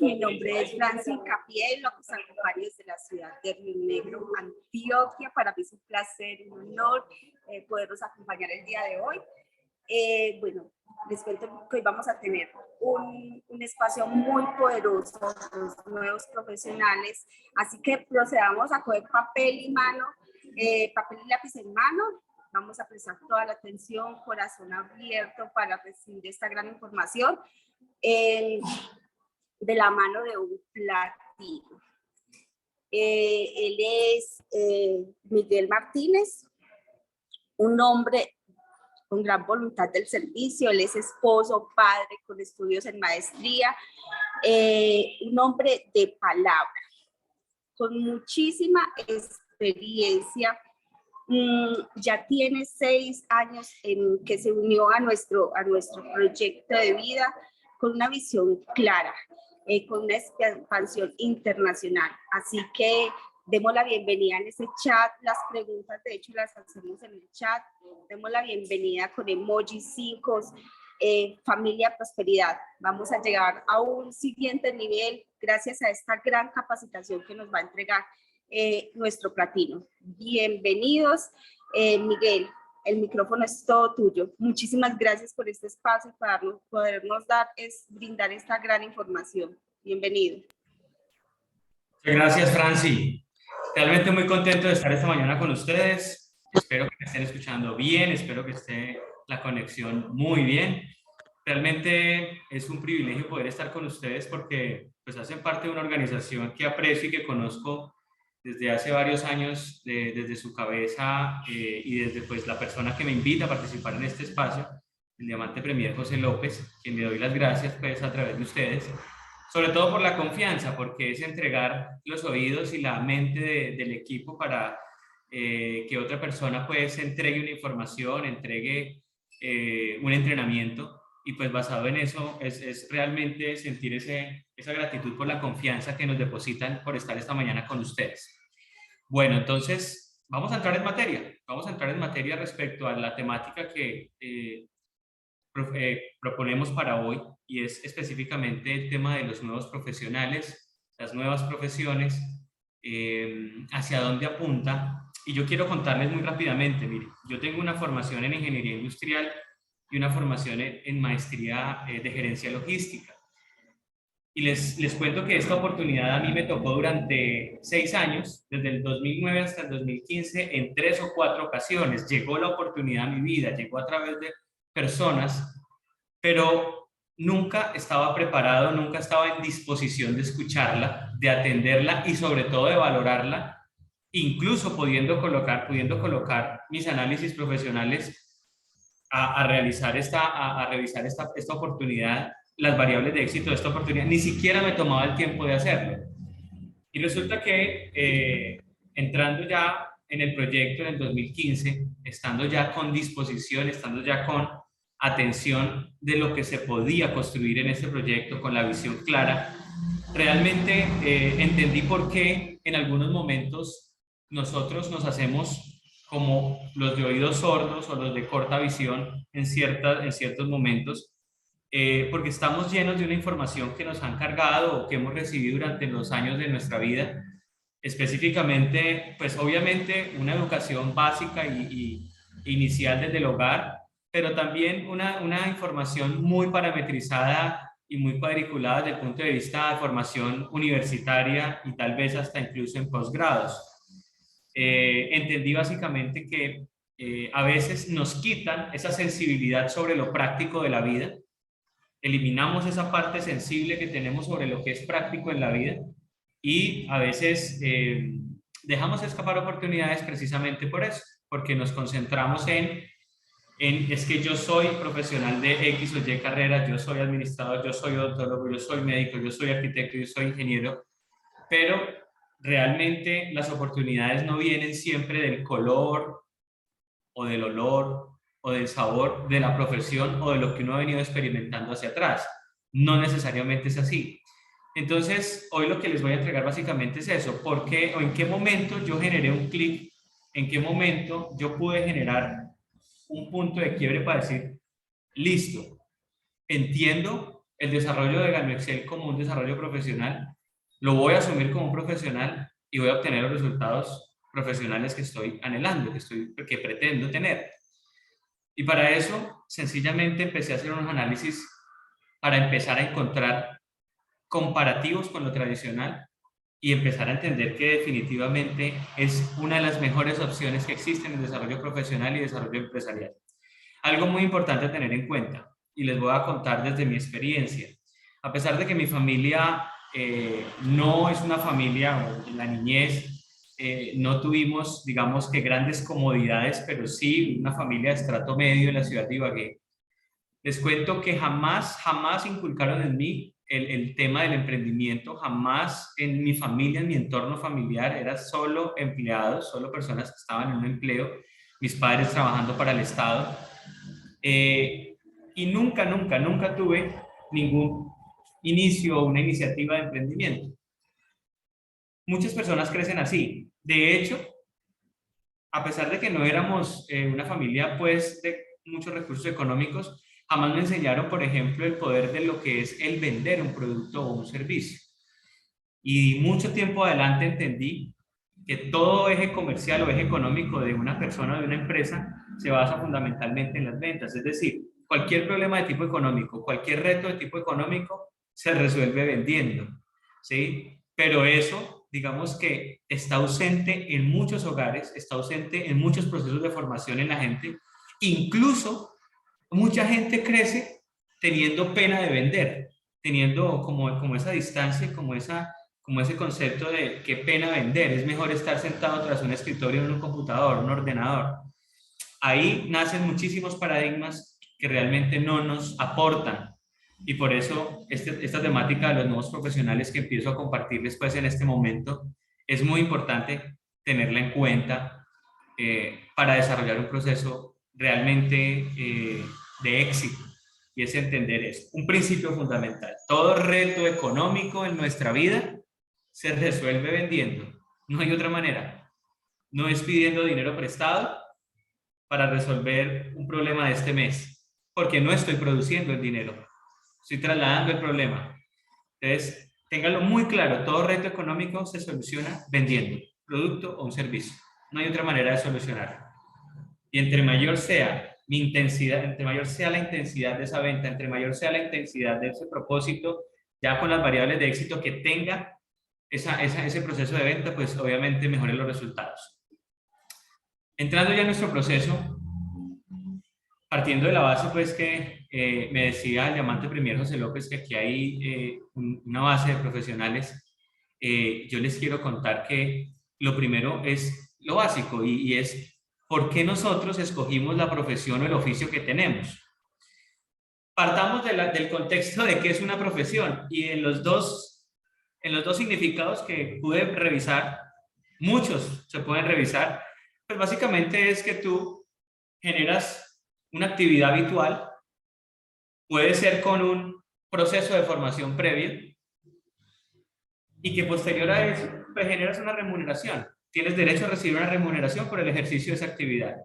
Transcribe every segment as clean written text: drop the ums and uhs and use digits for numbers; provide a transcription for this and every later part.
Mi nombre es Franci Capiel, los acompaño desde la ciudad de Río Negro, Antioquia. Para mí es un placer y un honor poderlos acompañar el día de hoy. Bueno, les cuento que hoy vamos a tener un espacio muy poderoso, los nuevos profesionales, así que procedamos a coger papel y lápiz en mano. Vamos a prestar toda la atención, corazón abierto para recibir esta gran información de la mano de un platino. Él es Miguel Martínez, un hombre con gran voluntad del servicio. Él es esposo, padre, con estudios en maestría, un hombre de palabra, con muchísima experiencia. Ya tiene 6 años en que se unió a nuestro proyecto de vida con una visión clara, con una expansión internacional. Así que demos la bienvenida en ese chat. Las preguntas, de hecho, las hacemos en el chat. Demos la bienvenida con emojis 5, familia prosperidad. Vamos a llegar a un siguiente nivel gracias a esta gran capacitación que nos va a entregar nuestro platino. Bienvenidos, Miguel. El micrófono es todo tuyo. Muchísimas gracias por este espacio y para podernos brindar esta gran información. Bienvenido. Muchas gracias, Franci. Realmente muy contento de estar esta mañana con ustedes. Espero que me estén escuchando bien, espero que esté la conexión muy bien. Realmente es un privilegio poder estar con ustedes porque pues hacen parte de una organización que aprecio y que conozco desde hace varios años, desde su cabeza y desde pues la persona que me invita a participar en este espacio, el Diamante Premier José López, quien le doy las gracias pues a través de ustedes, sobre todo por la confianza, porque es entregar los oídos y la mente del equipo para que otra persona pues entregue una información, entregue un entrenamiento, y pues basado en eso es realmente sentir esa gratitud por la confianza que nos depositan por estar esta mañana con ustedes. Bueno, entonces vamos a entrar en materia. Vamos a entrar en materia respecto a la temática que proponemos para hoy, y es específicamente el tema de los nuevos profesionales, las nuevas profesiones, hacia dónde apunta. Y yo quiero contarles muy rápidamente, mire, yo tengo una formación en ingeniería industrial y una formación en maestría de gerencia logística. Y les cuento que esta oportunidad a mí me tocó durante 6 años, desde el 2009 hasta el 2015, en 3 o 4 ocasiones. Llegó la oportunidad a mi vida, llegó a través de personas, pero nunca estaba preparado, nunca estaba en disposición de escucharla, de atenderla y sobre todo de valorarla, incluso pudiendo colocar mis análisis profesionales a revisar esta oportunidad, las variables de éxito de esta oportunidad. Ni siquiera me tomaba el tiempo de hacerlo. Y resulta que entrando ya en el proyecto en el 2015, estando ya con disposición, estando ya con atención de lo que se podía construir en este proyecto, con la visión clara, realmente entendí por qué en algunos momentos nosotros nos hacemos como los de oídos sordos o los de corta visión en ciertos momentos, porque estamos llenos de una información que nos han cargado o que hemos recibido durante los años de nuestra vida, específicamente, pues obviamente una educación básica y inicial desde el hogar, pero también una información muy parametrizada y muy cuadriculada desde el punto de vista de formación universitaria y tal vez hasta incluso en posgrados. Entendí básicamente que a veces nos quitan esa sensibilidad sobre lo práctico de la vida, eliminamos esa parte sensible que tenemos sobre lo que es práctico en la vida y a veces dejamos escapar oportunidades precisamente por eso, porque nos concentramos en es que yo soy profesional de X o Y carrera, yo soy administrador, yo soy odontólogo, yo soy médico, yo soy arquitecto, yo soy ingeniero, pero realmente las oportunidades no vienen siempre del color o del olor o del sabor de la profesión o de lo que uno ha venido experimentando hacia atrás. No necesariamente es así. Entonces, hoy lo que les voy a entregar básicamente es eso. ¿Por qué o en qué momento yo generé un clic? ¿En qué momento yo pude generar un punto de quiebre para decir, listo, entiendo el desarrollo de Gano Excel como un desarrollo profesional, lo voy a asumir como un profesional y voy a obtener los resultados profesionales que estoy anhelando, que pretendo tener. Y para eso, sencillamente empecé a hacer unos análisis para empezar a encontrar comparativos con lo tradicional y empezar a entender que definitivamente es una de las mejores opciones que existen en desarrollo profesional y desarrollo empresarial. Algo muy importante a tener en cuenta, y les voy a contar desde mi experiencia. A pesar de que mi familia no es una familia, o en la niñez no tuvimos, digamos que grandes comodidades, pero sí una familia de estrato medio en la ciudad de Ibagué. Les cuento que jamás inculcaron en mí el tema del emprendimiento, jamás en mi familia, en mi entorno familiar, era solo empleados, solo personas que estaban en un empleo, mis padres trabajando para el Estado. Y nunca tuve ningún inicio o una iniciativa de emprendimiento. Muchas personas crecen así. De hecho, a pesar de que no éramos una familia pues de muchos recursos económicos, jamás me enseñaron, por ejemplo, el poder de lo que es el vender un producto o un servicio. Y mucho tiempo adelante entendí que todo eje comercial o eje económico de una persona o de una empresa se basa fundamentalmente en las ventas. Es decir, cualquier problema de tipo económico, cualquier reto de tipo económico se resuelve vendiendo, ¿sí? Pero eso, digamos que está ausente en muchos hogares, está ausente en muchos procesos de formación en la gente. Incluso mucha gente crece teniendo pena de vender, teniendo como esa distancia, como ese concepto de qué pena vender, es mejor estar sentado tras un escritorio en un computador, un ordenador. Ahí nacen muchísimos paradigmas que realmente no nos aportan. Y por eso esta temática de los nuevos profesionales que empiezo a compartirles pues en este momento es muy importante tenerla en cuenta para desarrollar un proceso realmente de éxito. Y es entender eso, un principio fundamental. Todo reto económico en nuestra vida se resuelve vendiendo. No hay otra manera. No es pidiendo dinero prestado para resolver un problema de este mes, porque no estoy produciendo el dinero, estoy trasladando el problema. Entonces, ténganlo muy claro, todo reto económico se soluciona vendiendo producto o un servicio. No hay otra manera de solucionarlo. Y entre mayor sea mi intensidad, entre mayor sea la intensidad de esa venta, entre mayor sea la intensidad de ese propósito, ya con las variables de éxito que tenga ese proceso de venta, pues obviamente mejoren los resultados. Entrando ya en nuestro proceso, partiendo de la base pues que me decía el diamante premier José López que aquí hay una base de profesionales, yo les quiero contar que lo primero es lo básico y es ¿por qué nosotros escogimos la profesión o el oficio que tenemos? Partamos del contexto de qué es una profesión y en los dos significados que pude revisar, muchos se pueden revisar, pues básicamente es que tú generas una actividad habitual, puede ser con un proceso de formación previo y que posterior a eso pues generas una remuneración. Tienes derecho a recibir una remuneración por el ejercicio de esa actividad.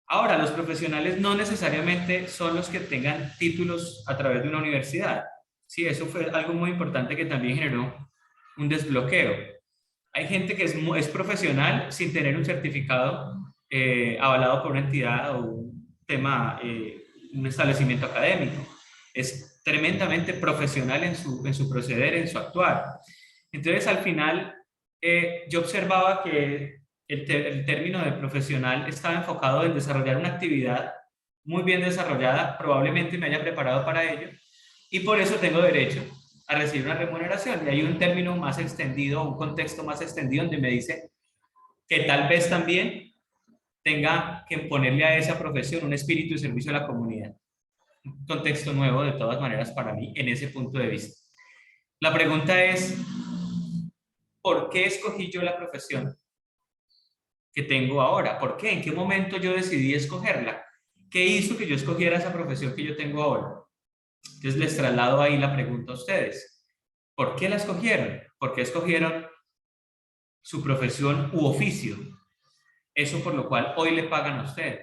Ahora, los profesionales no necesariamente son los que tengan títulos a través de una universidad. Sí, eso fue algo muy importante que también generó un desbloqueo. Hay gente que es profesional sin tener un certificado avalado por una entidad o un tema, un establecimiento académico. Es tremendamente profesional en su proceder, en su actuar. Entonces, al final, yo observaba que el término de profesional estaba enfocado en desarrollar una actividad muy bien desarrollada, probablemente me haya preparado para ello, y por eso tengo derecho a recibir una remuneración. Y hay un término más extendido, un contexto más extendido donde me dice que tal vez también tenga que ponerle a esa profesión un espíritu de servicio a la comunidad. Un contexto nuevo de todas maneras para mí en ese punto de vista. La pregunta es, ¿por qué escogí yo la profesión que tengo ahora? ¿Por qué? ¿En qué momento yo decidí escogerla? ¿Qué hizo que yo escogiera esa profesión que yo tengo ahora? Entonces les traslado ahí la pregunta a ustedes. ¿Por qué la escogieron? ¿Por qué escogieron su profesión u oficio? Eso por lo cual hoy le pagan a usted.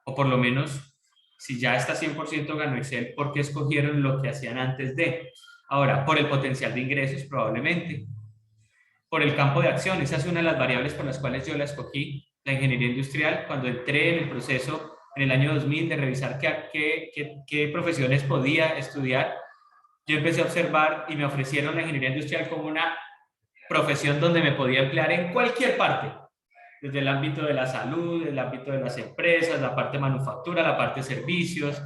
O por lo menos Si ya está 100% ganó Excel, ¿por qué escogieron lo que hacían antes de? Ahora, por el potencial de ingresos probablemente, por el campo de acción, esa es una de las variables por las cuales yo la escogí, la ingeniería industrial, cuando entré en el proceso en el año 2000 de revisar qué profesiones podía estudiar, yo empecé a observar y me ofrecieron la ingeniería industrial como una profesión donde me podía emplear en cualquier parte, desde el ámbito de la salud, el ámbito de las empresas, la parte de manufactura, la parte de servicios,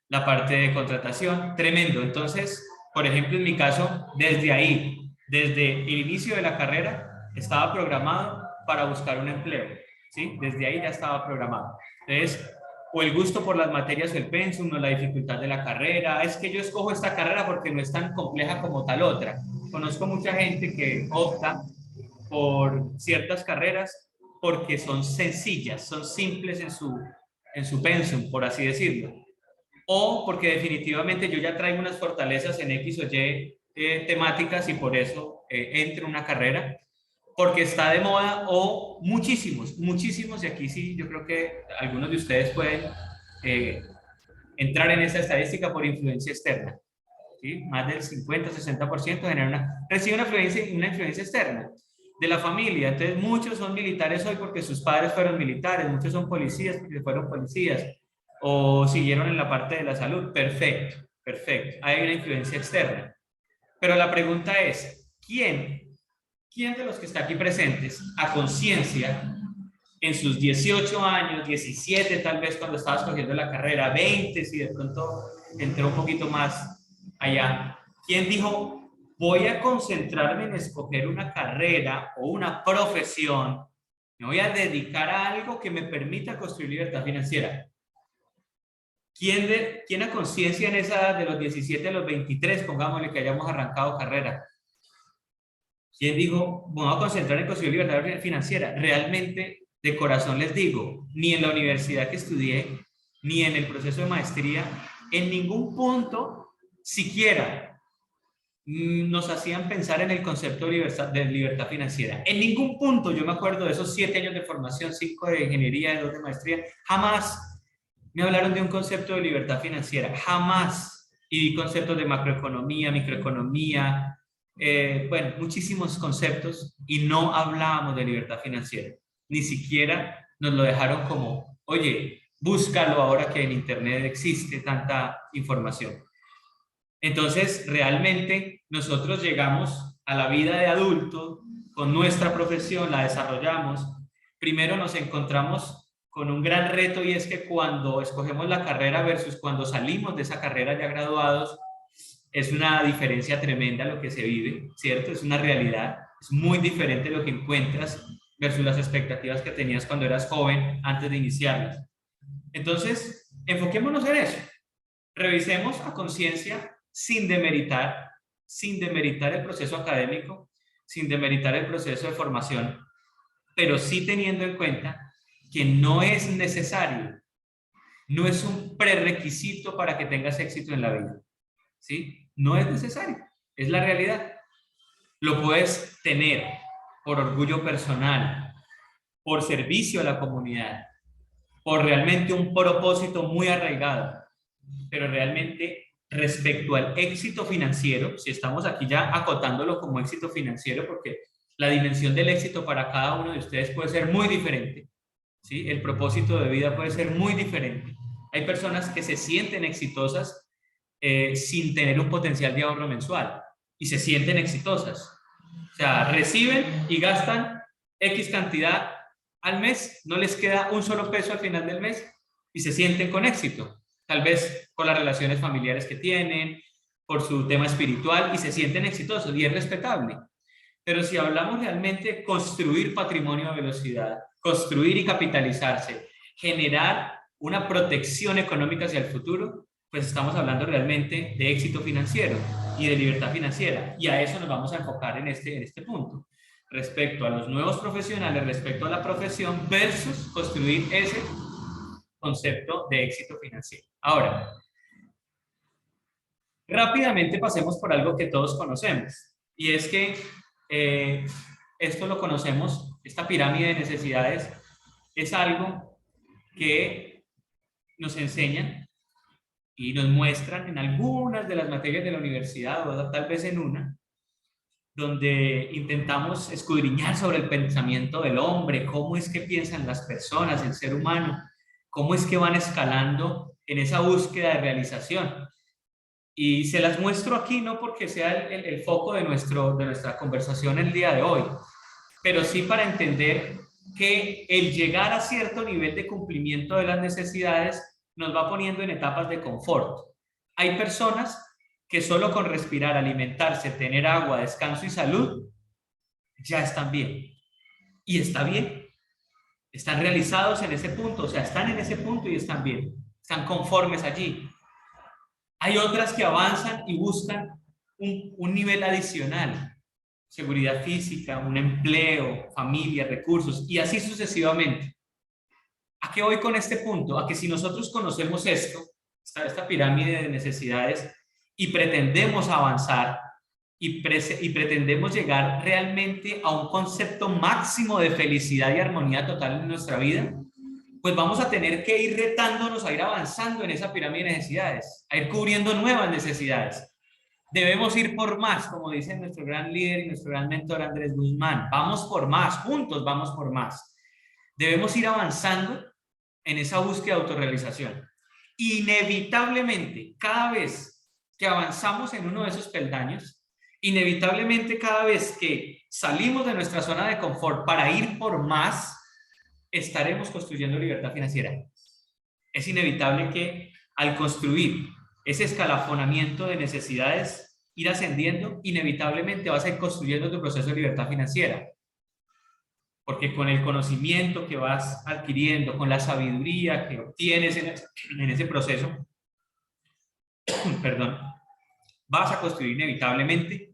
la parte de contratación, tremendo. Entonces, por ejemplo, en mi caso, desde ahí, desde el inicio de la carrera, estaba programado para buscar un empleo, ¿sí? Desde ahí ya estaba programado. Entonces, o el gusto por las materias o el pensum, o la dificultad de la carrera, es que yo escojo esta carrera porque no es tan compleja como tal otra. Conozco mucha gente que opta por ciertas carreras porque son sencillas, son simples en su pensum, por así decirlo. O porque definitivamente yo ya traigo unas fortalezas en X o Y temáticas y por eso entro en una carrera, porque está de moda, o muchísimos, y aquí sí, yo creo que algunos de ustedes pueden entrar en esa estadística por influencia externa. ¿Sí? Más del 50-60% recibe una influencia externa de la familia. Entonces muchos son militares hoy porque sus padres fueron militares, muchos son policías porque fueron policías o siguieron en la parte de la salud. Perfecto, perfecto. Hay una influencia externa. Pero la pregunta es, ¿quién de los que está aquí presentes a conciencia en sus 18 años, 17 tal vez cuando estaba escogiendo la carrera, 20 si de pronto entró un poquito más allá, ¿quién dijo, voy a concentrarme en escoger una carrera o una profesión, me voy a dedicar a algo que me permita construir libertad financiera? ¿Quién a conciencia en esa edad de los 17 a los 23, pongámosle que hayamos arrancado carrera? ¿Quién dijo, me voy a concentrar en construir libertad financiera? Realmente, de corazón les digo, ni en la universidad que estudié, ni en el proceso de maestría, en ningún punto siquiera nos hacían pensar en el concepto de libertad financiera. En ningún punto, yo me acuerdo de esos 7 años de formación, 5 de ingeniería, 2 de maestría, jamás me hablaron de un concepto de libertad financiera, jamás. Y di conceptos de macroeconomía, microeconomía, bueno, muchísimos conceptos, y no hablábamos de libertad financiera. Ni siquiera nos lo dejaron como, oye, búscalo ahora que en internet existe tanta información. Entonces, realmente nosotros llegamos a la vida de adulto con nuestra profesión, la desarrollamos. Primero nos encontramos con un gran reto, y es que cuando escogemos la carrera versus cuando salimos de esa carrera ya graduados, es una diferencia tremenda lo que se vive, ¿cierto? Es una realidad, es muy diferente lo que encuentras versus las expectativas que tenías cuando eras joven antes de iniciarlas. Entonces, enfoquémonos en eso. Revisemos a conciencia, sin demeritar el proceso académico, sin demeritar el proceso de formación, pero sí teniendo en cuenta que no es necesario, no es un prerequisito para que tengas éxito en la vida, ¿sí? No es necesario, es la realidad. Lo puedes tener por orgullo personal, por servicio a la comunidad, por realmente un propósito muy arraigado, pero realmente respecto al éxito financiero, si estamos aquí ya acotándolo como éxito financiero, porque la dimensión del éxito para cada uno de ustedes puede ser muy diferente, ¿sí? El propósito de vida puede ser muy diferente. Hay personas que se sienten exitosas sin tener un potencial de ahorro mensual, y se sienten exitosas. O sea, reciben y gastan X cantidad al mes, no les queda un solo peso al final del mes y se sienten con éxito. Tal vez por las relaciones familiares que tienen, por su tema espiritual, y se sienten exitosos, y es respetable. Pero si hablamos realmente de construir patrimonio a velocidad, construir y capitalizarse, generar una protección económica hacia el futuro, pues estamos hablando realmente de éxito financiero y de libertad financiera. Y a eso nos vamos a enfocar en este punto. Respecto a los nuevos profesionales, respecto a la profesión versus construir ese concepto de éxito financiero. Ahora, rápidamente pasemos por algo que todos conocemos, y es que esto lo conocemos, esta pirámide de necesidades es algo que nos enseñan y nos muestran en algunas de las materias de la universidad, o tal vez en una, donde intentamos escudriñar sobre el pensamiento del hombre, cómo es que piensan las personas, el ser humano, cómo es que van escalando en esa búsqueda de realización. Y se las muestro aquí no porque sea el foco de nuestra conversación el día de hoy, pero sí para entender que el llegar a cierto nivel de cumplimiento de las necesidades nos va poniendo en etapas de confort. Hay personas que solo con respirar, alimentarse, tener agua, descanso y salud, ya están bien. Y está bien. Están realizados en ese punto, o sea, están en ese punto y están bien. Están conformes allí. Hay otras que avanzan y buscan un nivel adicional. Seguridad física, un empleo, familia, recursos y así sucesivamente. ¿A qué voy con este punto? A que si nosotros conocemos esta pirámide de necesidades y pretendemos avanzar y pretendemos llegar realmente a un concepto máximo de felicidad y armonía total en nuestra vida, pues vamos a tener que ir retándonos a ir avanzando en esa pirámide de necesidades, a ir cubriendo nuevas necesidades. Debemos ir por más, como dice nuestro gran líder y nuestro gran mentor Andrés Guzmán. Vamos por más, juntos vamos por más. Debemos ir avanzando en esa búsqueda de autorrealización. Inevitablemente, cada vez que avanzamos en uno de esos peldaños, inevitablemente cada vez que salimos de nuestra zona de confort para ir por más, estaremos construyendo libertad financiera. Es inevitable que al construir ese escalafonamiento de necesidades, ir ascendiendo, inevitablemente vas a ir construyendo tu proceso de libertad financiera. Porque con el conocimiento que vas adquiriendo, con la sabiduría que obtienes en ese proceso, perdón, vas a construir inevitablemente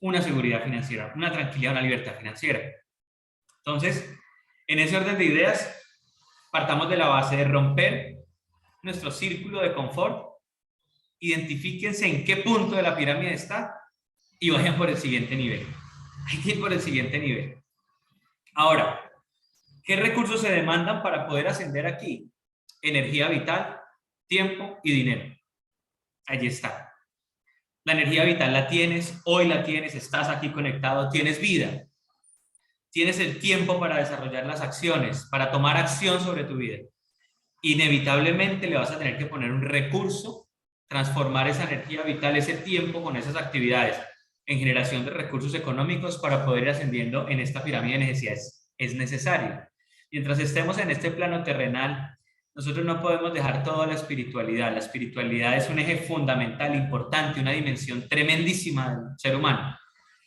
una seguridad financiera, una tranquilidad, una libertad financiera. Entonces, en ese orden de ideas, partamos de la base de romper nuestro círculo de confort, identifíquense en qué punto de la pirámide está y vayan por el siguiente nivel. Hay que ir por el siguiente nivel. Ahora, ¿qué recursos se demandan para poder ascender aquí? Energía vital, tiempo y dinero. Allí está. La energía vital la tienes, hoy la tienes, estás aquí conectado, tienes vida. Tienes el tiempo para desarrollar las acciones, para tomar acción sobre tu vida. Inevitablemente le vas a tener que poner un recurso, transformar esa energía vital, ese tiempo con esas actividades en generación de recursos económicos para poder ir ascendiendo en esta pirámide de necesidades. Es necesario. Mientras estemos en este plano terrenal, nosotros no podemos dejar toda la espiritualidad. La espiritualidad es un eje fundamental, importante, una dimensión tremendísima del ser humano.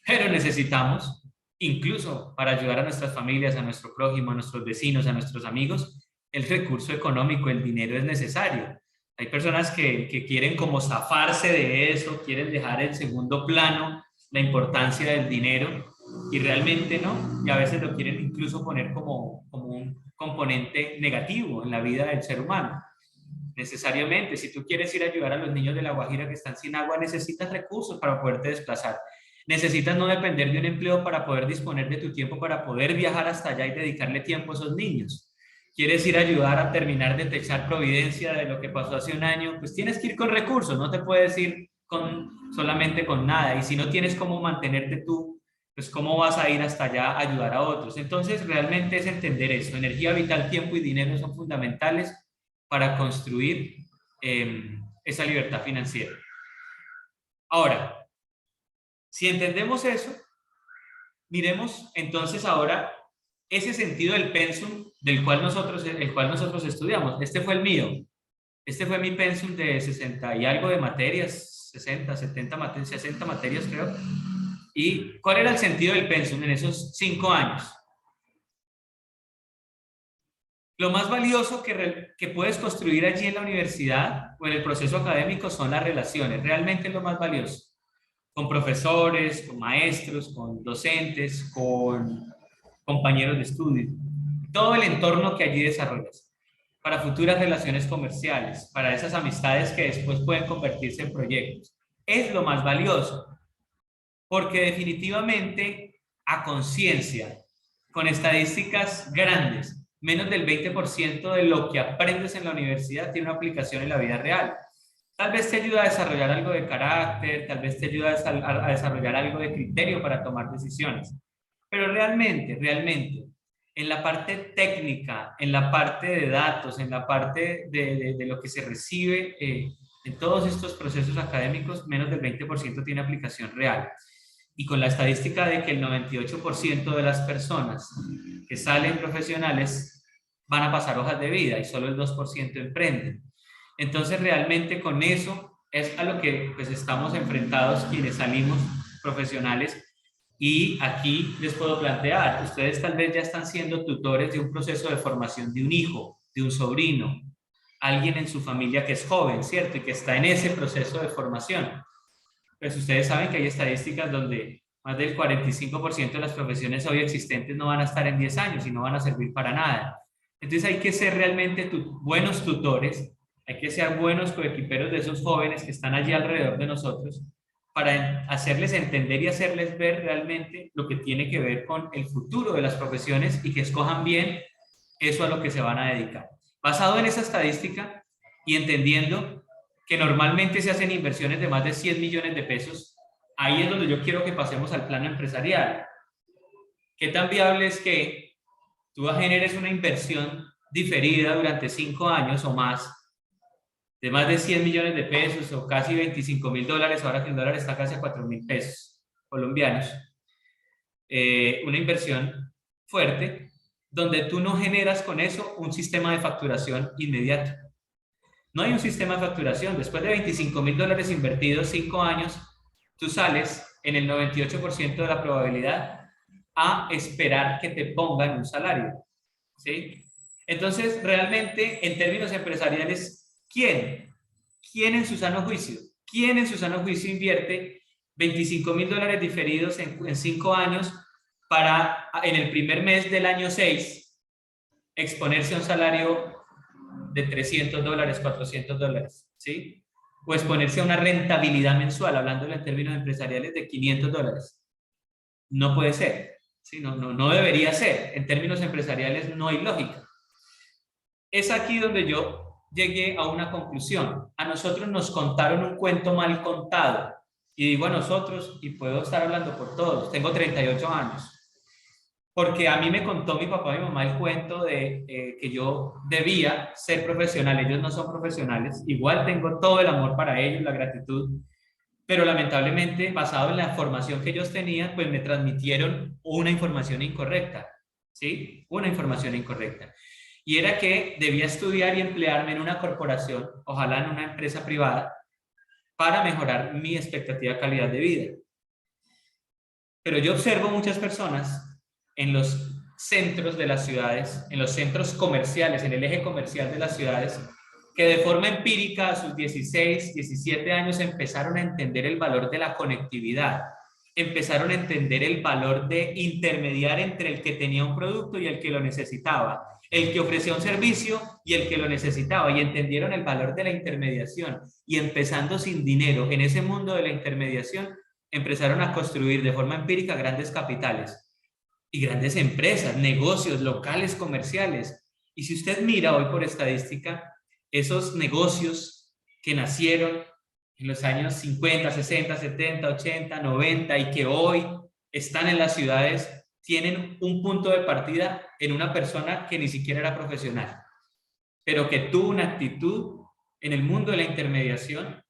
Pero necesitamos, incluso para ayudar a nuestras familias, a nuestro prójimo, a nuestros vecinos, a nuestros amigos, el recurso económico, el dinero es necesario. Hay personas que quieren como zafarse de eso, quieren dejar en segundo plano la importancia del dinero y realmente no, y a veces lo quieren incluso poner como un componente negativo en la vida del ser humano. Necesariamente, si tú quieres ir a ayudar a los niños de La Guajira que están sin agua, necesitas recursos para poderte desplazar. Necesitas no depender de un empleo para poder disponer de tu tiempo, para poder viajar hasta allá y dedicarle tiempo a esos niños. ¿Quieres ir a ayudar a terminar de techar Providencia de lo que pasó hace un año? Pues tienes que ir con recursos, no te puedes ir solamente con nada. Y si no tienes cómo mantenerte tú, pues cómo vas a ir hasta allá a ayudar a otros. Entonces realmente es entender eso. Energía vital, tiempo y dinero son fundamentales para construir esa libertad financiera. Ahora, si entendemos eso, miremos entonces ahora ese sentido del pensum el cual nosotros estudiamos. Este fue el mío. Este fue mi pensum de 60 y algo de materias, 60, 70 materias, 60 materias creo. ¿Y cuál era el sentido del pensum en esos 5 años? Lo más valioso que puedes construir allí en la universidad o en el proceso académico son las relaciones. Realmente es lo más valioso. Con profesores, con maestros, con docentes, con compañeros de estudio. Todo el entorno que allí desarrollas. Para futuras relaciones comerciales, para esas amistades que después pueden convertirse en proyectos. Es lo más valioso. Porque definitivamente, a conciencia, con estadísticas grandes, menos del 20% de lo que aprendes en la universidad tiene una aplicación en la vida real. Tal vez te ayuda a desarrollar algo de carácter, tal vez te ayuda a desarrollar algo de criterio para tomar decisiones. Pero realmente, en la parte técnica, en la parte de datos, en la parte de lo que se recibe en todos estos procesos académicos, menos del 20% tiene aplicación real. Y con la estadística de que el 98% de las personas que salen profesionales van a pasar hojas de vida y solo el 2% emprenden. Entonces, realmente con eso es a lo que pues, estamos enfrentados quienes salimos profesionales. Y aquí les puedo plantear, ustedes tal vez ya están siendo tutores de un proceso de formación de un hijo, de un sobrino, alguien en su familia que es joven, ¿cierto? Y que está en ese proceso de formación. Pues ustedes saben que hay estadísticas donde más del 45% de las profesiones hoy existentes no van a estar en 10 años y no van a servir para nada. Entonces hay que ser realmente buenos tutores, hay que ser buenos coequiperos de esos jóvenes que están allí alrededor de nosotros para hacerles entender y hacerles ver realmente lo que tiene que ver con el futuro de las profesiones y que escojan bien eso a lo que se van a dedicar. Basado en esa estadística y entendiendo que normalmente se hacen inversiones de más de 100 millones de pesos, ahí es donde yo quiero que pasemos al plano empresarial. ¿Qué tan viable es que tú generes una inversión diferida durante 5 años o más de más de 100 millones de pesos o casi 25.000 dólares, ahora que el dólar está casi a 4.000 pesos colombianos? Una inversión fuerte, donde tú no generas con eso un sistema de facturación inmediato. No hay un sistema de facturación. Después de 25.000 dólares invertidos 5 años, tú sales en el 98% de la probabilidad a esperar que te pongan un salario, ¿sí? Entonces, realmente, en términos empresariales, ¿quién en su sano juicio? ¿Quién en su sano juicio invierte 25.000 dólares diferidos en 5 años para en el primer mes del año 6 exponerse a un salario de 300 dólares, 400 dólares, ¿sí? O exponerse a una rentabilidad mensual, hablándolo en términos empresariales, de 500 dólares? No puede ser, ¿sí? No debería ser. En términos empresariales no hay lógica. Es aquí donde yo llegué a una conclusión. A nosotros nos contaron un cuento mal contado. Y digo a nosotros, y puedo estar hablando por todos, tengo 38 años. Porque a mí me contó mi papá y mi mamá el cuento de que yo debía ser profesional. Ellos no son profesionales. Igual tengo todo el amor para ellos, la gratitud. Pero lamentablemente, basado en la formación que ellos tenían, pues me transmitieron una información incorrecta. ¿Sí? Una información incorrecta. Y era que debía estudiar y emplearme en una corporación, ojalá en una empresa privada, para mejorar mi expectativa de calidad de vida. Pero yo observo muchas personas en los centros de las ciudades, en los centros comerciales, en el eje comercial de las ciudades, que de forma empírica a sus 16, 17 años empezaron a entender el valor de la conectividad, empezaron a entender el valor de intermediar entre el que tenía un producto y el que lo necesitaba, el que ofrecía un servicio y el que lo necesitaba, y entendieron el valor de la intermediación, y empezando sin dinero en ese mundo de la intermediación, empezaron a construir de forma empírica grandes capitales y grandes empresas, negocios locales, comerciales. Y si usted mira hoy por estadística, esos negocios que nacieron en los años 50, 60, 70, 80, 90 y que hoy están en las ciudades, tienen un punto de partida en una persona que ni siquiera era profesional, pero que tuvo una actitud en el mundo de la intermediación,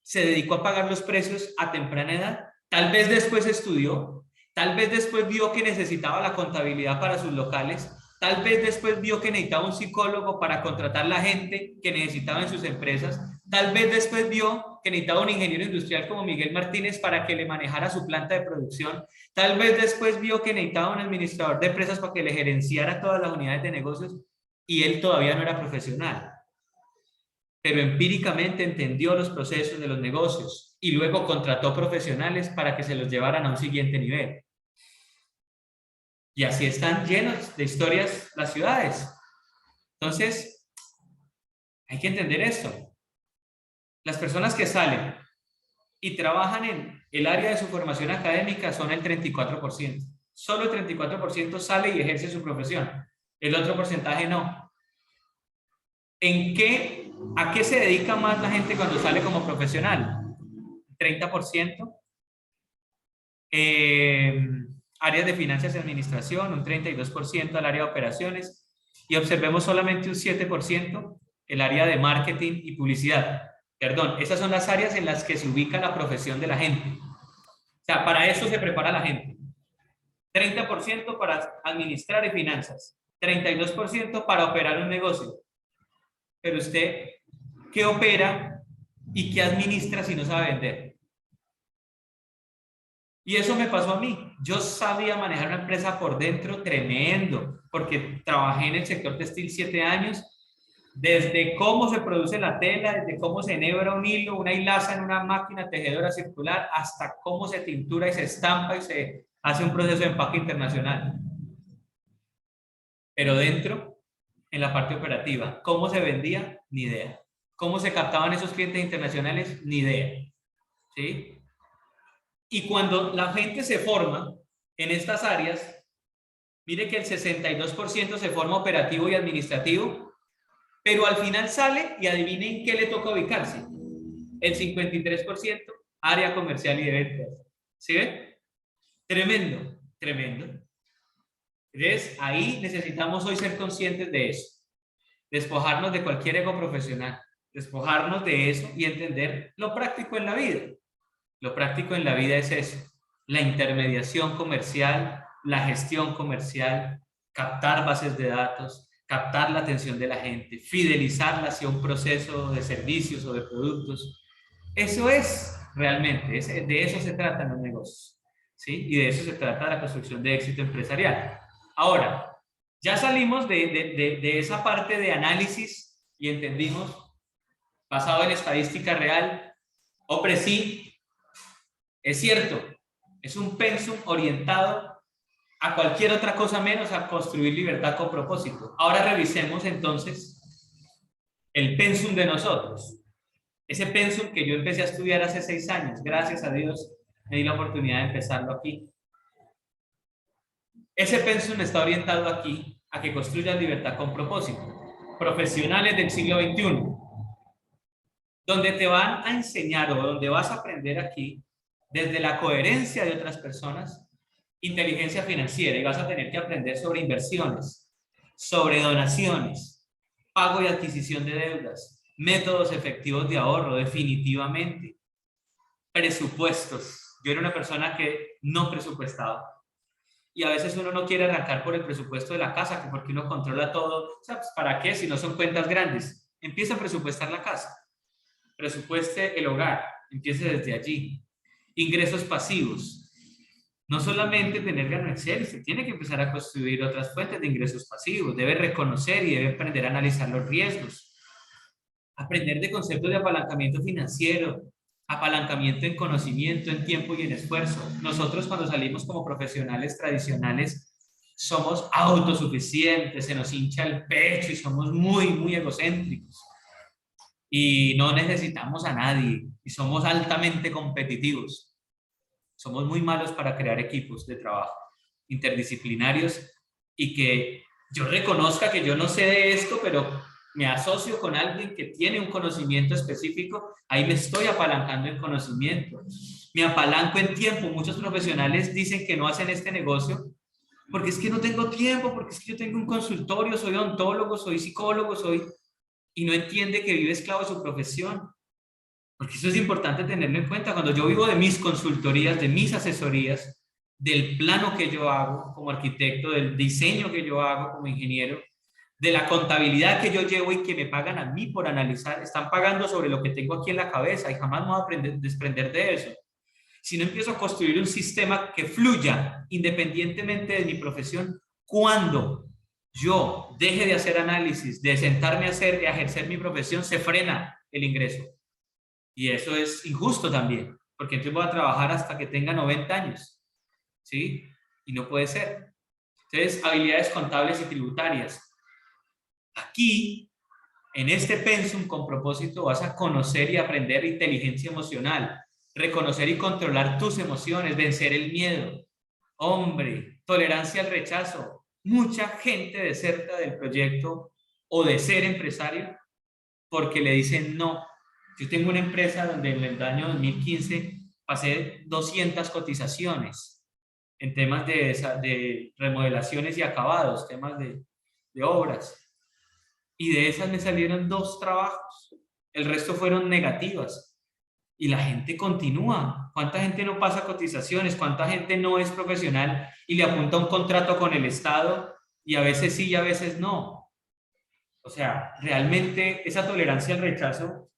se dedicó a pagar los precios a temprana edad. Tal vez después estudió, tal vez después vio que necesitaba la contabilidad para sus locales, tal vez después vio que necesitaba un psicólogo para contratar la gente que necesitaba en sus empresas, tal vez después vio que necesitaba un ingeniero industrial como Miguel Martínez para que le manejara su planta de producción, tal vez después vio que necesitaba un administrador de empresas para que le gerenciara todas las unidades de negocios, y él todavía no era profesional, pero empíricamente entendió los procesos de los negocios y luego contrató profesionales para que se los llevaran a un siguiente nivel. Y así están llenos de historias las ciudades. Entonces, hay que entender esto. Las personas que salen y trabajan en el área de su formación académica son el 34%. Solo el 34% sale y ejerce su profesión. El otro porcentaje no. ¿A qué se dedica más la gente cuando sale como profesional? 30%. Áreas de finanzas y administración, un 32% al área de operaciones, y observemos solamente un 7% el área de marketing y publicidad. Perdón, esas son las áreas en las que se ubica la profesión de la gente. O sea, para eso se prepara la gente. 30% para administrar y finanzas, 32% para operar un negocio. Pero usted, ¿qué opera y qué administra si no sabe vender? Y eso me pasó a mí. Yo sabía manejar una empresa por dentro tremendo, porque trabajé en el sector textil 7 años, desde cómo se produce la tela, desde cómo se enhebra un hilo, una hilaza en una máquina tejedora circular, hasta cómo se tintura y se estampa y se hace un proceso de empaque internacional. Pero dentro, en la parte operativa, ¿cómo se vendía? Ni idea. ¿Cómo se captaban esos clientes internacionales? Ni idea. ¿Sí? Y cuando la gente se forma en estas áreas, mire que el 62% se forma operativo y administrativo, pero al final sale y adivinen qué le toca ubicarse. El 53% área comercial y de ventas. ¿Sí ven? Tremendo, tremendo. Entonces, ahí necesitamos hoy ser conscientes de eso. Despojarnos de cualquier ego profesional. Despojarnos de eso y entender lo práctico en la vida. Lo práctico en la vida es eso. La intermediación comercial, la gestión comercial, captar bases de datos, captar la atención de la gente, fidelizarla hacia un proceso de servicios o de productos. Eso es realmente, de eso se tratan los negocios, ¿sí? Y de eso se trata la construcción de éxito empresarial. Ahora, ya salimos de esa parte de análisis y entendimos, basado en estadística real, hombre, sí, es cierto, es un pensum orientado a cualquier otra cosa menos a construir libertad con propósito. Ahora revisemos entonces el pensum de nosotros. Ese pensum que yo empecé a estudiar hace 6 años, gracias a Dios me di la oportunidad de empezarlo aquí. Ese pensum está orientado aquí a que construyan libertad con propósito. Profesionales del siglo XXI, donde te van a enseñar o donde vas a aprender aquí, desde la coherencia de otras personas, inteligencia financiera, y vas a tener que aprender sobre inversiones, sobre donaciones, pago y adquisición de deudas, métodos efectivos de ahorro, definitivamente, presupuestos. Yo era una persona que no presupuestaba. Y a veces uno no quiere arrancar por el presupuesto de la casa, que porque uno controla todo. O sea, pues, ¿para qué? Si no son cuentas grandes. Empieza a presupuestar la casa. Presupueste el hogar. Empiece desde allí. Ingresos pasivos. No solamente tener gano Excel, se tiene que empezar a construir otras fuentes de ingresos pasivos. Debe reconocer y debe aprender a analizar los riesgos. Aprender de conceptos de apalancamiento financiero, apalancamiento en conocimiento, en tiempo y en esfuerzo. Nosotros cuando salimos como profesionales tradicionales somos autosuficientes, se nos hincha el pecho y somos muy, muy egocéntricos. Y no necesitamos a nadie y somos altamente competitivos. Somos muy malos para crear equipos de trabajo interdisciplinarios y que yo reconozca que yo no sé de esto, pero me asocio con alguien que tiene un conocimiento específico, ahí me estoy apalancando en conocimiento. Me apalanco en tiempo. Muchos profesionales dicen que no hacen este negocio porque es que no tengo tiempo, porque es que yo tengo un consultorio, soy odontólogo, soy psicólogo, y no entiende que vive esclavo de su profesión. Porque eso es importante tenerlo en cuenta. Cuando yo vivo de mis consultorías, de mis asesorías, del plano que yo hago como arquitecto, del diseño que yo hago como ingeniero, de la contabilidad que yo llevo y que me pagan a mí por analizar, están pagando sobre lo que tengo aquí en la cabeza y jamás me voy a desprender de eso. Si no empiezo a construir un sistema que fluya independientemente de mi profesión, cuando yo deje de hacer análisis, de sentarme a ejercer mi profesión, se frena el ingreso. Y eso es injusto también, porque entonces voy a trabajar hasta que tenga 90 años, ¿sí? Y no puede ser. Entonces, habilidades contables y tributarias. Aquí, en este pensum con propósito, vas a conocer y aprender inteligencia emocional, reconocer y controlar tus emociones, vencer el miedo. Hombre, tolerancia al rechazo. Mucha gente deserta del proyecto o de ser empresario porque le dicen no. Yo tengo una empresa donde en el año 2015 pasé 200 cotizaciones en temas de remodelaciones y acabados, temas de obras. Y de esas me salieron 2 trabajos. El resto fueron negativas. Y la gente continúa. ¿Cuánta gente no pasa cotizaciones? ¿Cuánta gente no es profesional y le apunta un contrato con el Estado y a veces sí y a veces no? O sea, realmente esa tolerancia al rechazo